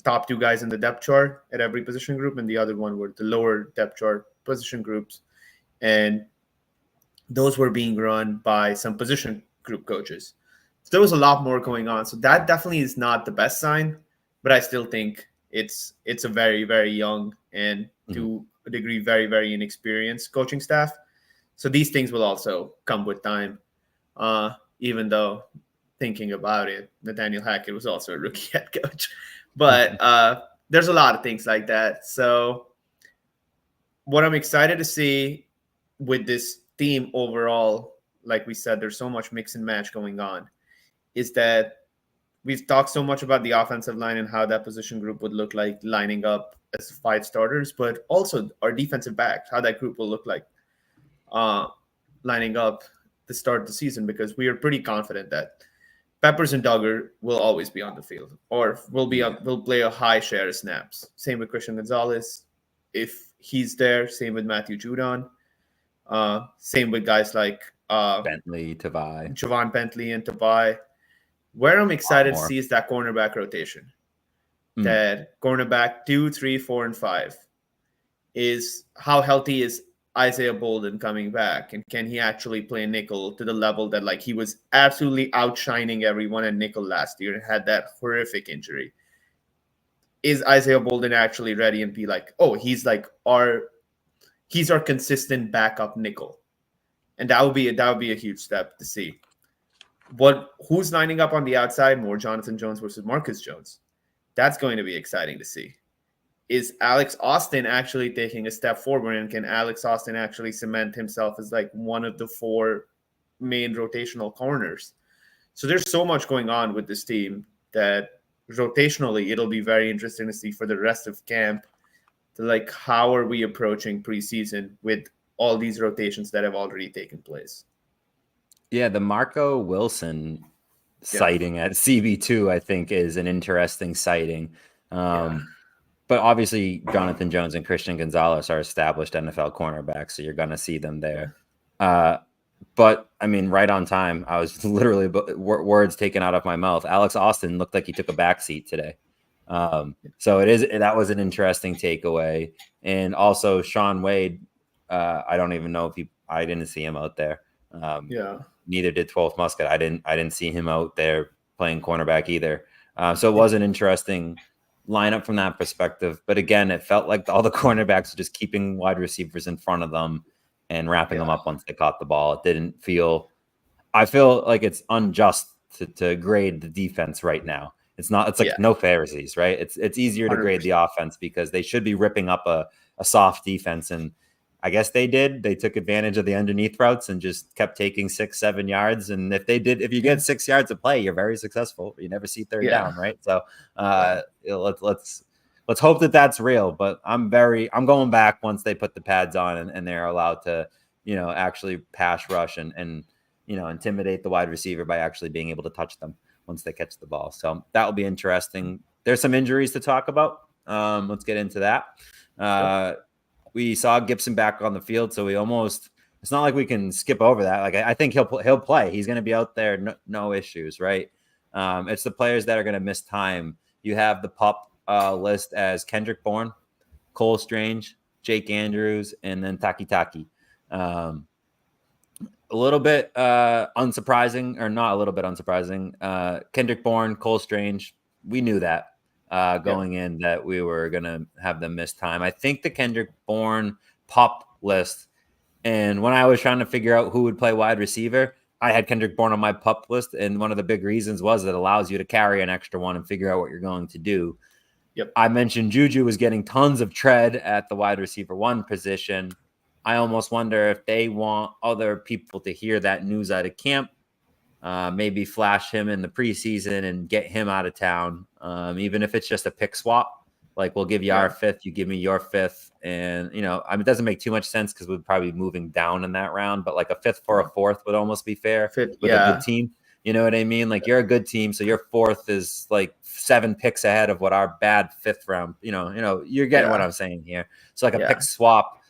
top 2 guys in the depth chart at every position group, and the other one were the lower depth chart position groups. And those were being run by some position group coaches. So there was a lot more going on. So that definitely is not the best sign, but I still think it's a very, very young and to a degree very, very inexperienced coaching staff. So these things will also come with time, even though thinking about it, Nathaniel Hackett was also a rookie head coach. But there's a lot of things like that. So what I'm excited to see with this team overall, like we said, there's so much mix and match going on, is that we've talked so much about the offensive line and how that position group would look like lining up as 5 starters, but also our defensive backs, how that group will look like lining up to start the season, because we are pretty confident that Peppers and Duggar will always be on the field, or will play a high share of snaps. Same with Christian Gonzalez, if he's there. Same with Matthew Judon. Same with guys like Bentley, Tavai, Javon Bentley, and Tavai. Where I'm excited to see is that cornerback rotation. That cornerback 2, 3, 4, and 5 is how healthy is Isaiah Bolden coming back, and can he actually play nickel to the level that like he was absolutely outshining everyone at nickel last year and had that horrific injury? Is Isaiah Bolden actually ready and be like, oh, he's our consistent backup nickel? And that would be a huge step to see. Who's lining up on the outside more? Jonathan Jones versus Marcus Jones. That's going to be exciting to see. Is Alex Austin actually taking a step forward, and can Alex Austin actually cement himself as like one of the 4 main rotational corners? So there's so much going on with this team that rotationally, it'll be very interesting to see for the rest of camp. Like, how are we approaching preseason with all these rotations that have already taken place? Yeah, the Marco Wilson sighting at CB2, I think, is an interesting sighting. But obviously, Jonathan Jones and Christian Gonzalez are established NFL cornerbacks, so you're going to see them there. But, I mean, right on time, I was literally words taken out of my mouth. Alex Austin looked like he took a backseat today. So that was an interesting takeaway. And also Sean Wade, I don't even know if I didn't see him out there. Neither did 12th Musket. I didn't see him out there playing cornerback either. So it was an interesting lineup from that perspective. But again, it felt like all the cornerbacks were just keeping wide receivers in front of them and wrapping them up once they caught the ball. It didn't feel – I feel like it's unjust to grade the defense right now. It's like no Pharisees, right? It's easier to 100%. grade the offense because they should be ripping up a soft defense. And I guess they did. They took advantage of the underneath routes and just kept taking 6-7 yards. And if you get 6 yards of play, you're very successful. You never see third down, right? So let's hope that that's real. But I'm going back once they put the pads on and they're allowed to, actually pass rush and intimidate the wide receiver by actually being able to touch them once they catch the ball. So that will be interesting. There's some injuries to talk about. Let's get into that. We saw Gibson back on the field, so it's not like we can skip over that. Like, I think he'll play. He's going to be out there. No issues, right? It's the players that are going to miss time. You have the PUP list as Kendrick Bourne, Cole Strange, Jake Andrews, and then Taki Taki. A little bit unsurprising, or not a little bit unsurprising. Kendrick Bourne, Cole Strange, we knew that going in that we were going to have them miss time. I think the Kendrick Bourne PUP list, and when I was trying to figure out who would play wide receiver, I had Kendrick Bourne on my PUP list, and one of the big reasons was it allows you to carry an extra one and figure out what you're going to do. I mentioned Juju was getting tons of tread at the wide receiver 1 position. I almost wonder if they want other people to hear that news out of camp, maybe flash him in the preseason and get him out of town, even if it's just a pick swap. Like, we'll give you our 5th, you give me your 5th. And, it doesn't make too much sense because we'd probably be moving down in that round, but like a 5th for a 4th would almost be fair with a good team. You know what I mean? Like, you're a good team, so your 4th is like 7 picks ahead of what our bad 5th round, you're getting what I'm saying here. So like a pick swap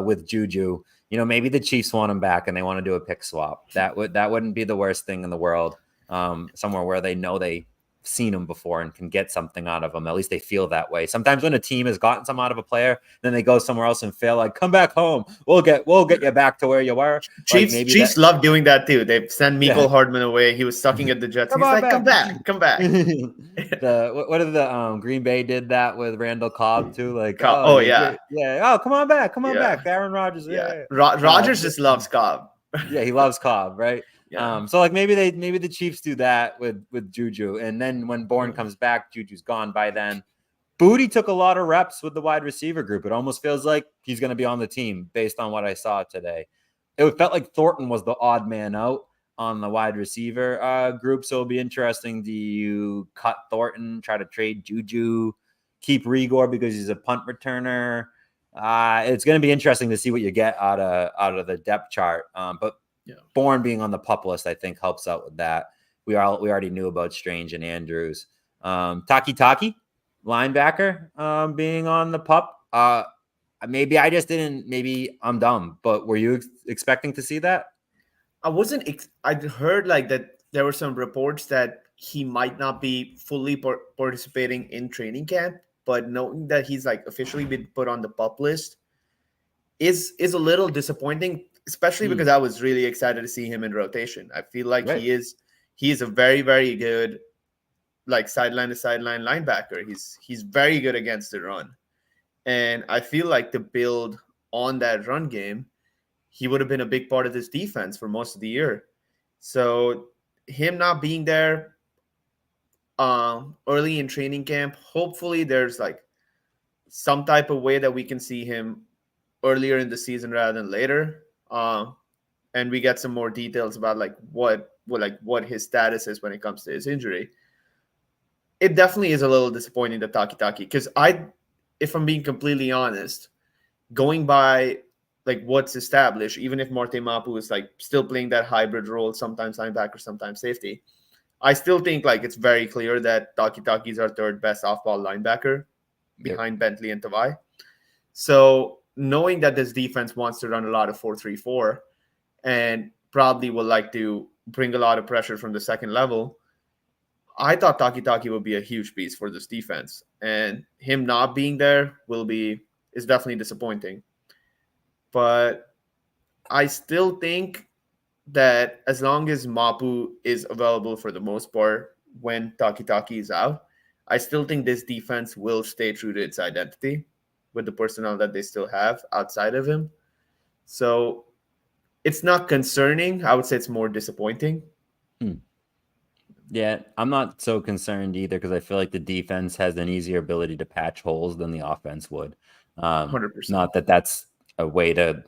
with Juju, maybe the Chiefs want him back and they want to do a pick swap. That wouldn't be the worst thing in the world. Somewhere where they know they've seen him before and can get something out of him. At least they feel that way. Sometimes when a team has gotten some out of a player, then they go somewhere else and fail. Like, come back home. We'll get you back to where you were. Chiefs love doing that too. They sent Mecole Hardman away. He was sucking at the Jets. He's like, come back. What did the Green Bay did that with Randall Cobb too? Like, oh, come on back, back. Aaron Rodgers. Rodgers just loves Cobb. He loves Cobb, right? So like maybe the Chiefs do that with Juju, and then when Bourne comes back, Juju's gone by then. Booty took a lot of reps with the wide receiver group. It almost feels like he's going to be on the team based on what I saw today. It felt like Thornton was the odd man out on the wide receiver group, so it'll be interesting. Do you cut Thornton, try to trade Juju, keep Rigor because he's a punt returner? It's going to be interesting to see what you get out of the depth chart. But Bourne being on the PUP list, I think, helps out with that. We already knew about Strange and Andrews. Taki Taki, linebacker, being on the PUP. Maybe I just didn't. Maybe I'm dumb, but were you expecting to see that? I wasn't. I heard like that there were some reports that he might not be fully participating in training camp, but knowing that he's like officially been put on the PUP list is a little disappointing. Especially because I was really excited to see him in rotation. I feel like he is a very, very good, like, sideline to sideline linebacker. He's very good against the run. And I feel like to build on that run game, he would have been a big part of this defense for most of the year. So him not being there early in training camp, hopefully there's like some type of way that we can see him earlier in the season rather than later. And we get some more details about like what his status is when it comes to his injury. it definitely is a little disappointing that Taki because if I'm being completely honest, going by like what's established, even if Morte Mapu is like still playing that hybrid role, sometimes linebacker, sometimes safety, I still think like it's very clear that Taki is our third best off-ball linebacker behind Bentley and Tavai. So knowing that this defense wants to run a lot of 4-3-4 and probably will like to bring a lot of pressure from the second level, I thought Taki would be a huge piece for this defense, and him not being there is definitely disappointing. But I still think that as long as Mapu is available for the most part when Taki is out, I still think this defense will stay true to its identity with the personnel that they still have outside of him. So it's not concerning. I would say it's more disappointing. Yeah, I'm not so concerned either because I feel like the defense has an easier ability to patch holes than the offense would. 100%. Not that that's a way to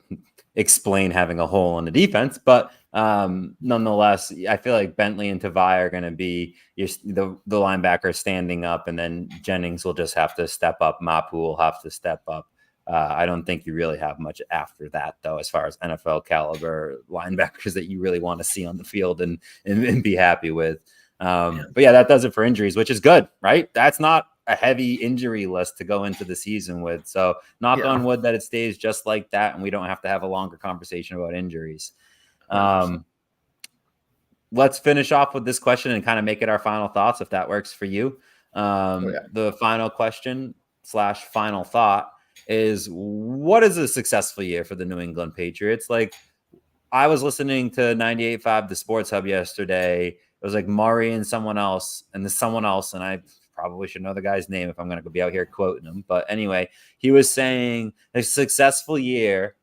explain having a hole in the defense, but nonetheless, I feel like Bentley and Tavai are going to be the linebacker standing up, and then Jennings will just have to step up. Mapu will have to step up. I don't think you really have much after that, though, as far as NFL caliber linebackers that you really want to see on the field and be happy with. But yeah, that does it for injuries, which is good, right? That's not a heavy injury list to go into the season with. So knock on wood that it stays just like that, and we don't have to have a longer conversation about injuries. Let's finish off with this question and kind of make it our final thoughts, if that works for you. The final question / final thought is, what is a successful year for the New England Patriots? Like, I was listening to 98.5 The Sports Hub yesterday. It was like Murray and someone else, and I probably should know the guy's name if I'm going to be out here quoting him. But anyway, he was saying a successful year.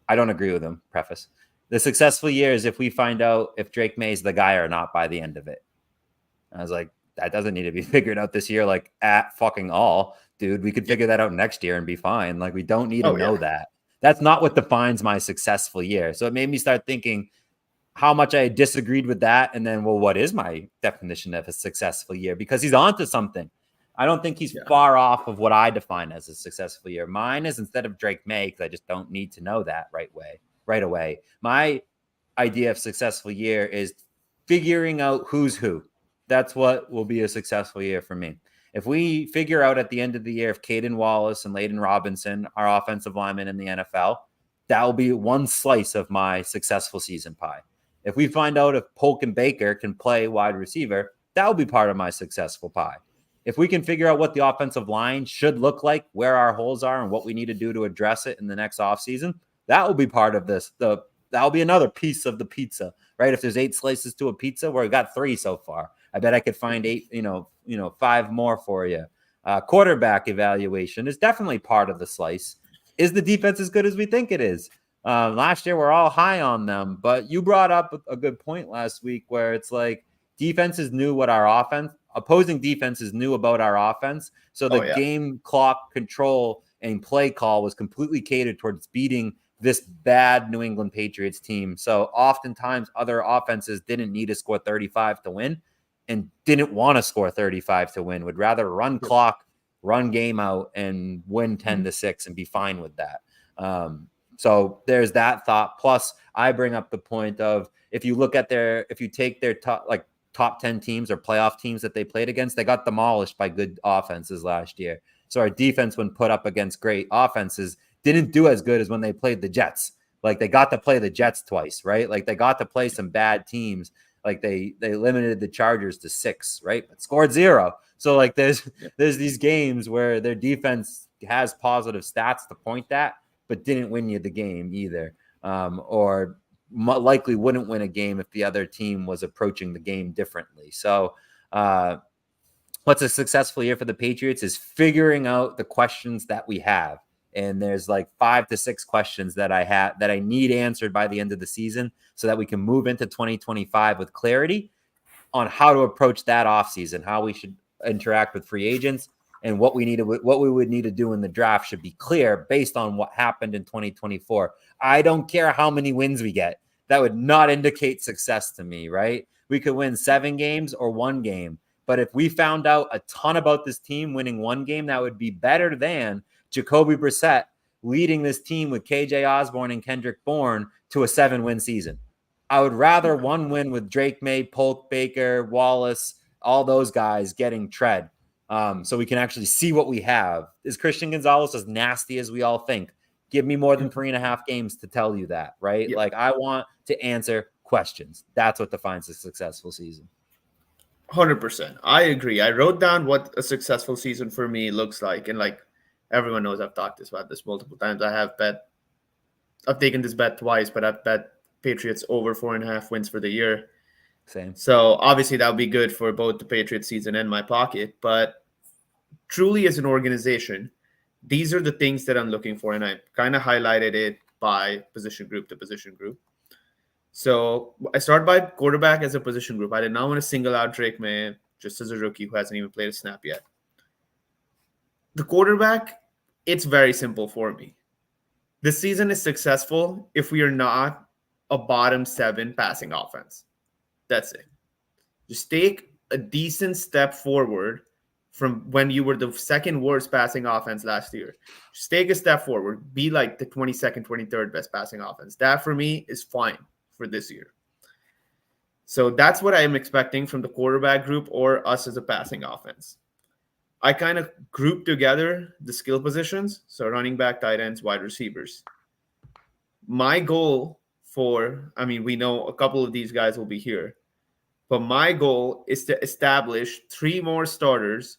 I don't agree with him. Preface. The successful year is if we find out if Drake Maye's the guy or not by the end of it. I was like, that doesn't need to be figured out this year, like at fucking all, dude. We could figure that out next year and be fine. Like, we don't need to know that. That's not what defines my successful year. So it made me start thinking how much I disagreed with that. And then, well, what is my definition of a successful year? Because he's onto something. I don't think he's far off of what I define as a successful year. Mine is, instead of Drake Maye, because I just don't need to know that right away. My idea of successful year is figuring out who's who. That's what will be a successful year for me. If we figure out at the end of the year if Caden Wallace and Layden Robinson are offensive linemen in the NFL, that will be one slice of my successful season pie. If we find out if Polk and Baker can play wide receiver, that will be part of my successful pie. If we can figure out what the offensive line should look like, where our holes are, and what we need to do to address it in the next offseason, that will be part of this. That'll be another piece of the pizza, right? If there's 8 slices to a pizza, we've got 3 so far. I bet I could find 8, 5 more for you. Quarterback evaluation is definitely part of the slice. Is the defense as good as we think it is? Last year, we're all high on them, but you brought up a good point last week where it's like defenses knew what opposing defenses knew about our offense. So the game clock control and play call was completely catered towards beating this bad New England Patriots team. So oftentimes other offenses didn't need to score 35 to win and didn't want to score 35 to win, would rather run clock, run game out, and win 10-6 and be fine with that. So there's that thought. Plus, I bring up the point of if you take their top 10 teams or playoff teams that they played against, they got demolished by good offenses last year. So our defense, when put up against great offenses, didn't do as good as when they played the Jets. Like, they got to play the Jets twice, right? Like, they got to play some bad teams. Like, they limited the Chargers to 6, right? But scored 0. So like there's these games where their defense has positive stats to point at, but didn't win you the game either. Or likely wouldn't win a game if the other team was approaching the game differently. So what's a successful year for the Patriots is figuring out the questions that we have. And there's like 5 to 6 questions that I need answered by the end of the season so that we can move into 2025 with clarity on how to approach that offseason, how we should interact with free agents, and what we would need to do in the draft should be clear based on what happened in 2024. I don't care how many wins we get. That would not indicate success to me, right? We could win 7 games or 1 game, But if we found out a ton about this team winning one game, that would be better than Jacoby Brissett leading this team with KJ Osborne and Kendrick Bourne to a 7-win season. I would rather one win with Drake May, Polk, Baker, Wallace, all those guys getting tread. So we can actually see what we have. Is Christian Gonzalez as nasty as we all think? Give me more than 3.5 games to tell you that, right? Yep. Like, I want to answer questions. That's what defines a successful season. 100%. I agree. I wrote down what a successful season for me looks like. And like everyone knows, I've talked about this multiple times. I've taken this bet twice, but I've bet Patriots over 4.5 wins for the year. Same. So obviously that would be good for both the Patriots season and my pocket. But truly, as an organization, these are the things that I'm looking for. And I kind of highlighted it by position group to position group. So I start by quarterback as a position group. I did not want to single out Drake Maye just as a rookie who hasn't even played a snap yet. The quarterback, it's very simple for me. This season is successful if we are not a bottom 7 passing offense. That's it. Just take a decent step forward from when you were the second worst passing offense last year. Just take a step forward. Be like the 22nd, 23rd best passing offense. That for me is fine for this year. So that's what I am expecting from the quarterback group or us as a passing offense. I kind of group together the skill positions. So running back, tight ends, wide receivers. My goal we know a couple of these guys will be here, but my goal is to establish 3 more starters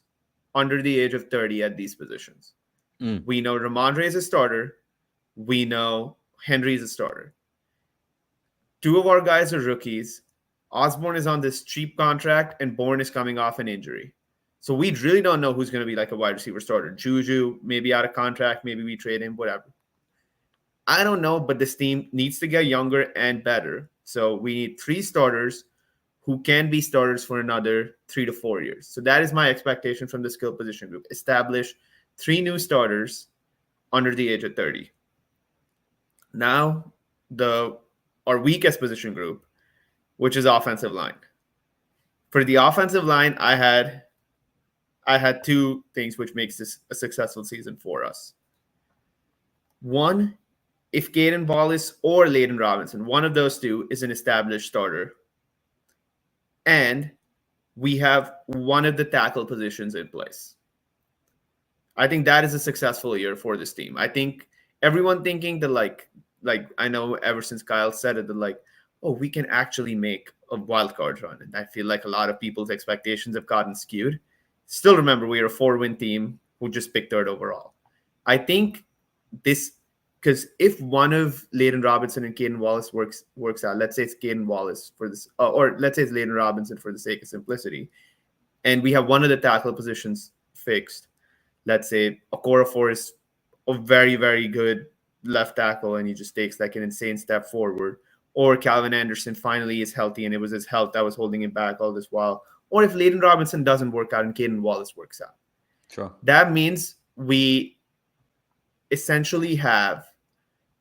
under the age of 30 at these positions. We know Ramondre is a starter. We know Henry is a starter. 2 of our guys are rookies. Osborne is on this cheap contract, and Bourne is coming off an injury. So we really don't know who's going to be like a wide receiver starter. Juju, maybe out of contract. Maybe we trade him, whatever. I don't know, but this team needs to get younger and better. So we need 3 starters who can be starters for another 3 to 4 years. So that is my expectation from the skill position group. Establish 3 new starters under the age of 30. Now, our weakest position group, which is offensive line. For the offensive line, I had 2 things which makes this a successful season for us. One, if Caden Wallace or Layden Robinson, one of those 2 is an established starter, and we have one of the tackle positions in place. I think that is a successful year for this team. I think everyone thinking that like I know ever since Kyle said it, that we can actually make a wild card run. And I feel like a lot of people's expectations have gotten skewed. Still remember, we are a 4-win team who just picked 3rd overall. I think this, because if one of Layden Robinson and Caden Wallace works out, let's say it's Caden Wallace for this, or let's say it's Layden Robinson for the sake of simplicity, and we have one of the tackle positions fixed. Let's say Okorafor is a very, very good left tackle, and he just takes like an insane step forward. Or Calvin Anderson finally is healthy, and it was his health that was holding him back all this while. Or if Layden Robinson doesn't work out and Caden Wallace works out. Sure. That means we essentially have,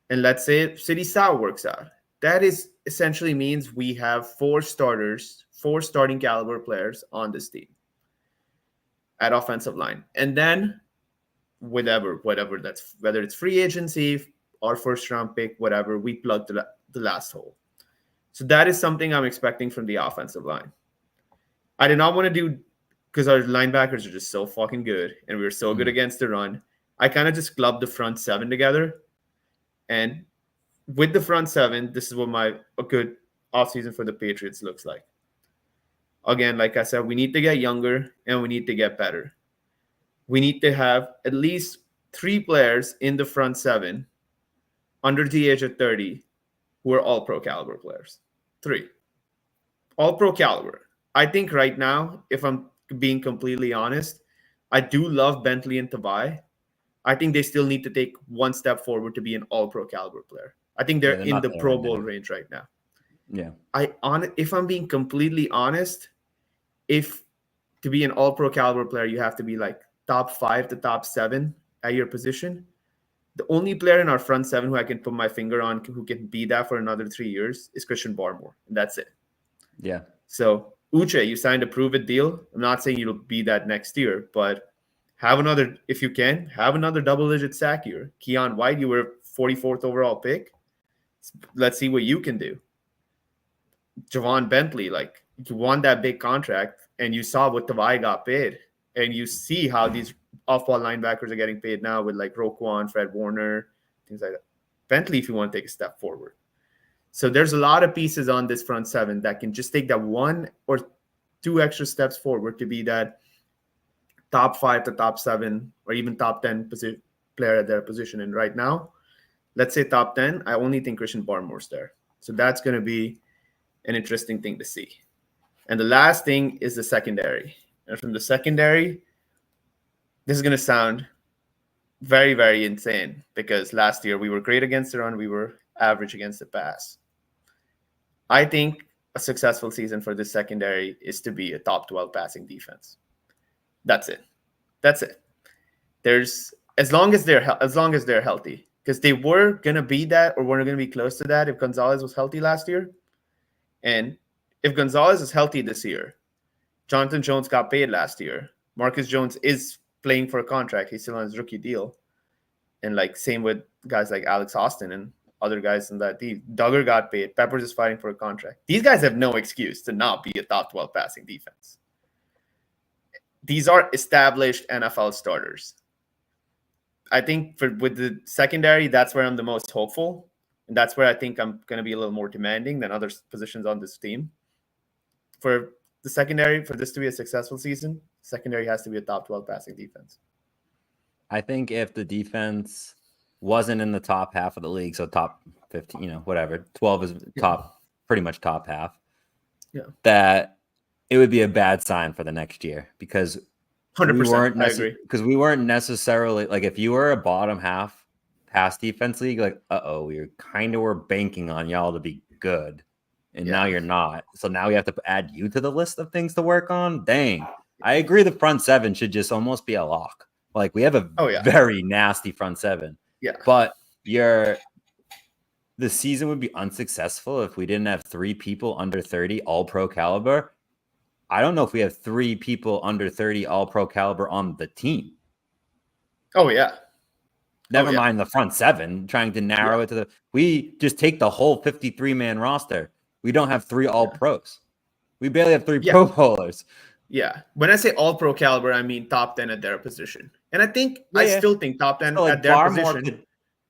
and let's say City South works out, that is essentially means we have 4 starters, 4 starting caliber players on this team at offensive line. And then whatever that's, whether it's free agency or first round pick, whatever, we plug the last hole. So that is something I'm expecting from the offensive line. I did not want to do, because our linebackers are just so fucking good and we were so good against the run. I kind of just clubbed the front 7 together. And with the front 7, this is what a good offseason for the Patriots looks like. Again, like I said, we need to get younger and we need to get better. We need to have at least 3 players in the front 7 under the age of 30 who are all pro caliber players. 3. All pro caliber. I think right now, if I'm being completely honest, I do love Bentley and Tavai. I think they still need to take 1 step forward to be an all pro caliber player. I think they're in the Pro Bowl range right now. Yeah. If I'm being completely honest, if to be an all pro caliber player, you have to be like top 5 to top 7 at your position. The only player in our front 7 who I can put my finger on who can be that for another 3 years is Christian Barmore. And that's it. Yeah. So Uche, you signed a prove-it deal. I'm not saying you'll be that next year, but if you can, have another double-digit sack year. Keon White, you were 44th overall pick. Let's see what you can do. Javon Bentley, like, you won that big contract, and you saw what Tavai got paid, and you see how these off-ball linebackers are getting paid now with, like, Roquan, Fred Warner, things like that. Bentley, if you want to take a step forward. So there's a lot of pieces on this front seven that can just take that 1 or 2 extra steps forward to be that top 5 to top 7 or even top 10 player at their position. And right now, let's say top 10, I only think Christian Barmore's there. So that's going to be an interesting thing to see. And the last thing is the secondary. And from the secondary, this is going to sound very, very insane because last year we were great against the run. We were average against the pass. I think a successful season for this secondary is to be a top 12 passing defense. That's it. There's as long as they're healthy, because they were gonna be that or were gonna be close to that if Gonzalez was healthy last year. And if Gonzalez is healthy this year, Jonathan Jones got paid last year. Marcus Jones is playing for a contract. He's still on his rookie deal. And like same with guys like Alex Austin and other guys in that team. Duggar got paid. Peppers is fighting for a contract. These guys have no excuse to not be a top 12 passing defense. These are established NFL starters. I think with the secondary, that's where I'm the most hopeful. And that's where I think I'm going to be a little more demanding than other positions on this team. For the secondary, for this to be a successful season, secondary has to be a top 12 passing defense. I think if the defense wasn't in the top half of the league, so top 15, whatever, 12 is top, pretty much top half, that it would be a bad sign for the next year because 100%, I agree. Because we weren't necessarily, like, if you were a bottom half pass defense league, like, we're banking on y'all to be good. And now you're not. So now we have to add you to the list of things to work on. Dang. I agree the front seven should just almost be a lock. Like, we have a very nasty front seven. Yeah. But the season would be unsuccessful if we didn't have 3 people under 30 all-pro caliber. I don't know if we have 3 people under 30 all-pro caliber on the team. Oh, yeah. Never mind the front seven, trying to narrow it to we just take the whole 53-man roster. We don't have 3 all-pros. We barely have 3 pro bowlers. Yeah. When I say all-pro caliber, I mean top 10 at their position. And I think I still think top 10 at their position.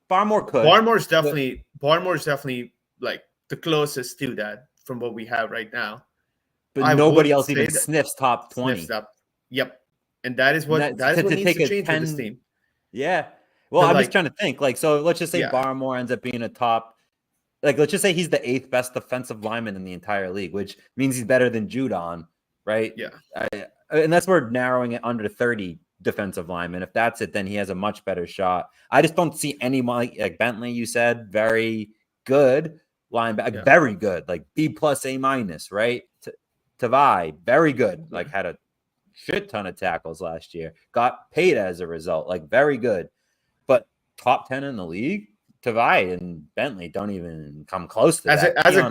Barmore could. Barmore's definitely like the closest to that from what we have right now. But nobody else even sniffs top 20. Yep. And that is what needs to change with this team. Yeah. Well, I'm just trying to think. Like, so let's just say Barmore ends up being a top. Like, let's just say he's the 8th best defensive lineman in the entire league, which means he's better than Judon, right? Yeah. Unless we're narrowing it under 30 defensive linemen. If that's it, then he has a much better shot. I just don't see any, like Bentley, you said, very good linebacker, very good, like B+, A-, right? Tavai, very good, like had a shit ton of tackles last year, got paid as a result, like very good. But top 10 in the league, Tavai and Bentley don't even come close to that. As a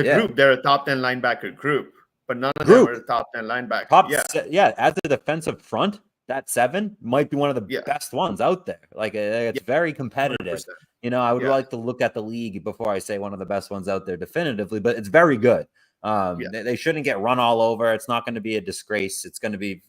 group, they're a top 10 linebacker group, but none of them are the top 10 linebackers. As a defensive front, that 7 might be one of the best ones out there. Like, it's very competitive. 100%. I would like to look at the league before I say one of the best ones out there definitively, but it's very good. They shouldn't get run all over. It's not going to be a disgrace. It's going to be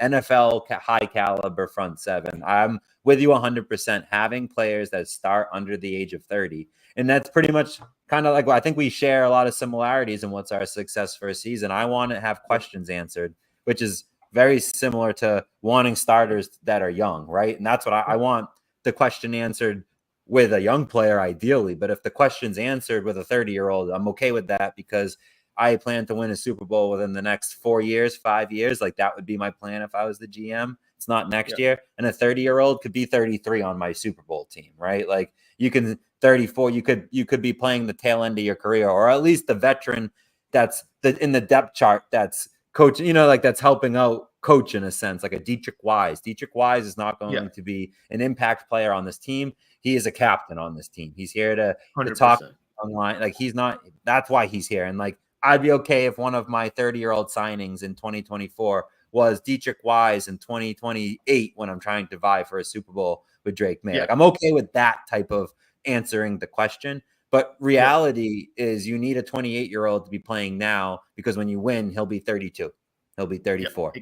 NFL high caliber front 7. I'm with you 100%. Having players that start under the age of 30, and that's pretty much kind of like, I think we share a lot of similarities in what's our success for a season. I want to have questions answered, which is very similar to wanting starters that are young, right? And that's what I want the question answered with a young player, ideally. But if the question's answered with a 30-year-old, I'm okay with that because I plan to win a Super Bowl within the next 4 years, 5 years. Like, that would be my plan if I was the GM. It's not next year. And a 30-year-old could be 33 on my Super Bowl team, right? Like, you can 34, you could be playing the tail end of your career, or at least the veteran that's in the depth chart that's coaching, like that's helping out coach in a sense, like a Dietrich Wise. Dietrich Wise is not going to be an impact player on this team. He is a captain on this team. He's here to talk online. Like, he's not, that's why he's here. And like I'd be okay if one of my 30-year-old signings in 2024 was Dietrich Wise in 2028 when I'm trying to vie for a Super Bowl with Drake Maye. Yeah. Like, I'm okay with that type of answering the question. But reality is you need a 28-year-old to be playing now, because when you win, he'll be 32. He'll be 34.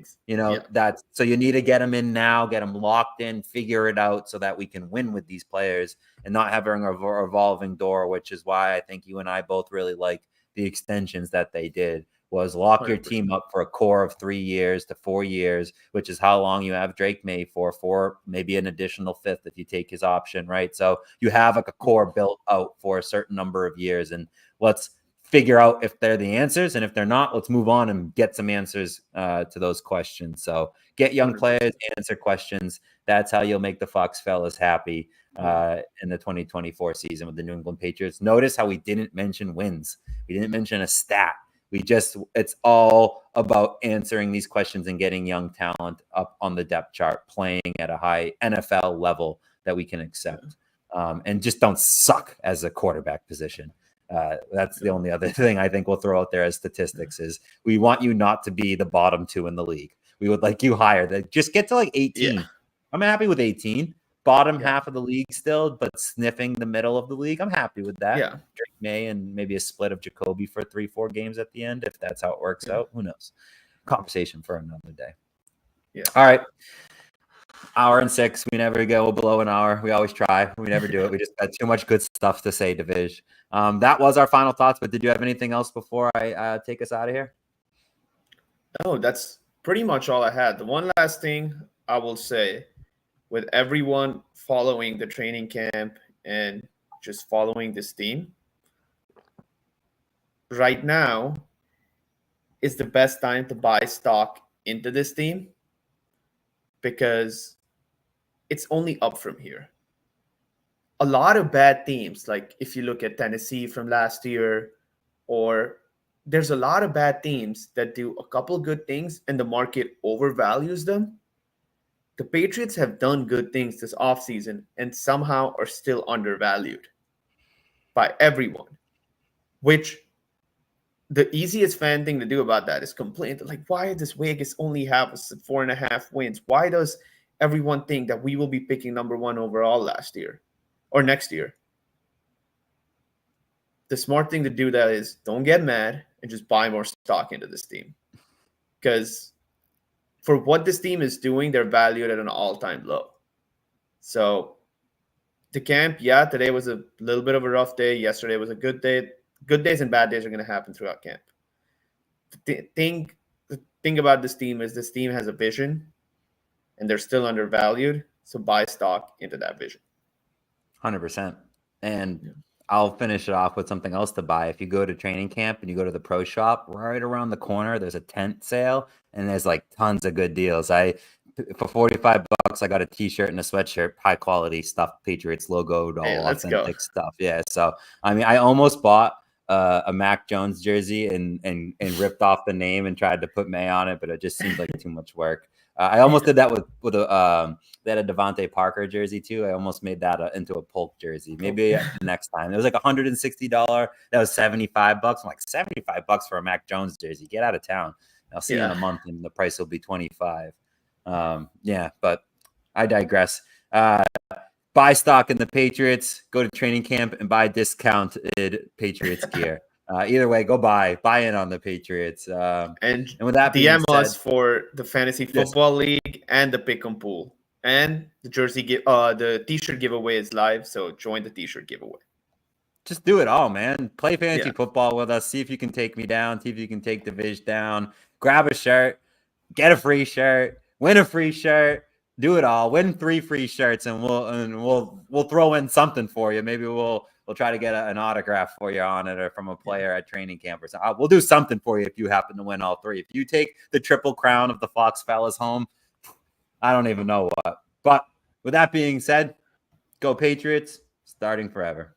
That's so you need to get him in now, get him locked in, figure it out so that we can win with these players and not having a revolving door, which is why I think you and I both really like the extensions that they did. Was lock 100%. Your team up for a core of 3 years to 4 years, which is how long you have Drake Maye for maybe an additional fifth if you take his option, right? So you have like a core built out for a certain number of years, and let's figure out if they're the answers, and if they're not, let's move on and get some answers to those questions. So get young 100%. Players, answer questions. That's how you'll make the Fox fellas happy in the 2024 season with the New England Patriots. Notice how we didn't mention wins. We didn't mention a stat. It's all about answering these questions and getting young talent up on the depth chart, playing at a high NFL level that we can accept, and just don't suck as a quarterback position. That's the only other thing I think we'll throw out there as statistics is we want you not to be the bottom 2 in the league. We would like you higher. Just get to like 18. Yeah. I'm happy with 18. Bottom half of the league still, but sniffing the middle of the league. I'm happy with that. Yeah. Drake Maye and maybe a split of Jacoby for 3-4 games at the end, if that's how it works out. Who knows? Conversation for another day. Yeah. All right. 1:06. We never go below an hour. We always try. We never do it. We just had too much good stuff to say, Divish. That was our final thoughts, but did you have anything else before I take us out of here? No, that's pretty much all I had. The one last thing I will say, with everyone following the training camp and just following this team, right now is the best time to buy stock into this team because it's only up from here. A lot of bad teams, like if you look at Tennessee from last year, or there's a lot of bad teams that do a couple good things and the market overvalues them. The Patriots have done good things this offseason and somehow are still undervalued by everyone, which the easiest fan thing to do about that is complain. Like, why does Vegas only have 4.5 wins? Why does everyone think that we will be picking number 1 overall last year or next year? The smart thing to do that is don't get mad and just buy more stock into this team. Because for what this team is doing, they're valued at an all-time low. So the camp, today was a little bit of a rough day. Yesterday was a good day. Good days and bad days are going to happen throughout camp. The thing about this team is this team has a vision, and they're still undervalued. So buy stock into that vision. 100%. And I'll finish it off with something else to buy. If you go to training camp and you go to the pro shop, right around the corner, there's a tent sale, and there's like tons of good deals. For $45, I got a t-shirt and a sweatshirt, high quality stuff, Patriots logoed, all authentic stuff. Yeah. So, I mean, I almost bought a Mac Jones jersey and ripped off the name and tried to put Maye on it, but it just seemed like too much work. I almost did that with a they had a Devontae Parker jersey too. I almost made that into a Polk jersey. Maybe next time. It was like $160. That was $75. I'm like, $75 for a Mac Jones jersey. Get out of town. I'll see you in a month, and the price will be $25. But I digress. Buy stock in the Patriots. Go to training camp and buy discounted Patriots gear. Either way, go buy in on the Patriots. And with that DM us for the fantasy football league and the pick'em pool, and the the t-shirt giveaway is live. So join the t-shirt giveaway. Just do it all, man. Play fantasy football with us. See if you can take me down. See if you can take the Viz down. Grab a shirt. Get a free shirt. Win a free shirt. Do it all. Win 3 free shirts, and we'll throw in something for you. Maybe we'll try to get an autograph for you on it, or from a player at training camp or something. We'll do something for you if you happen to win all 3. If you take the triple crown of the Fox fellas home, I don't even know what. But with that being said, go Patriots, starting forever.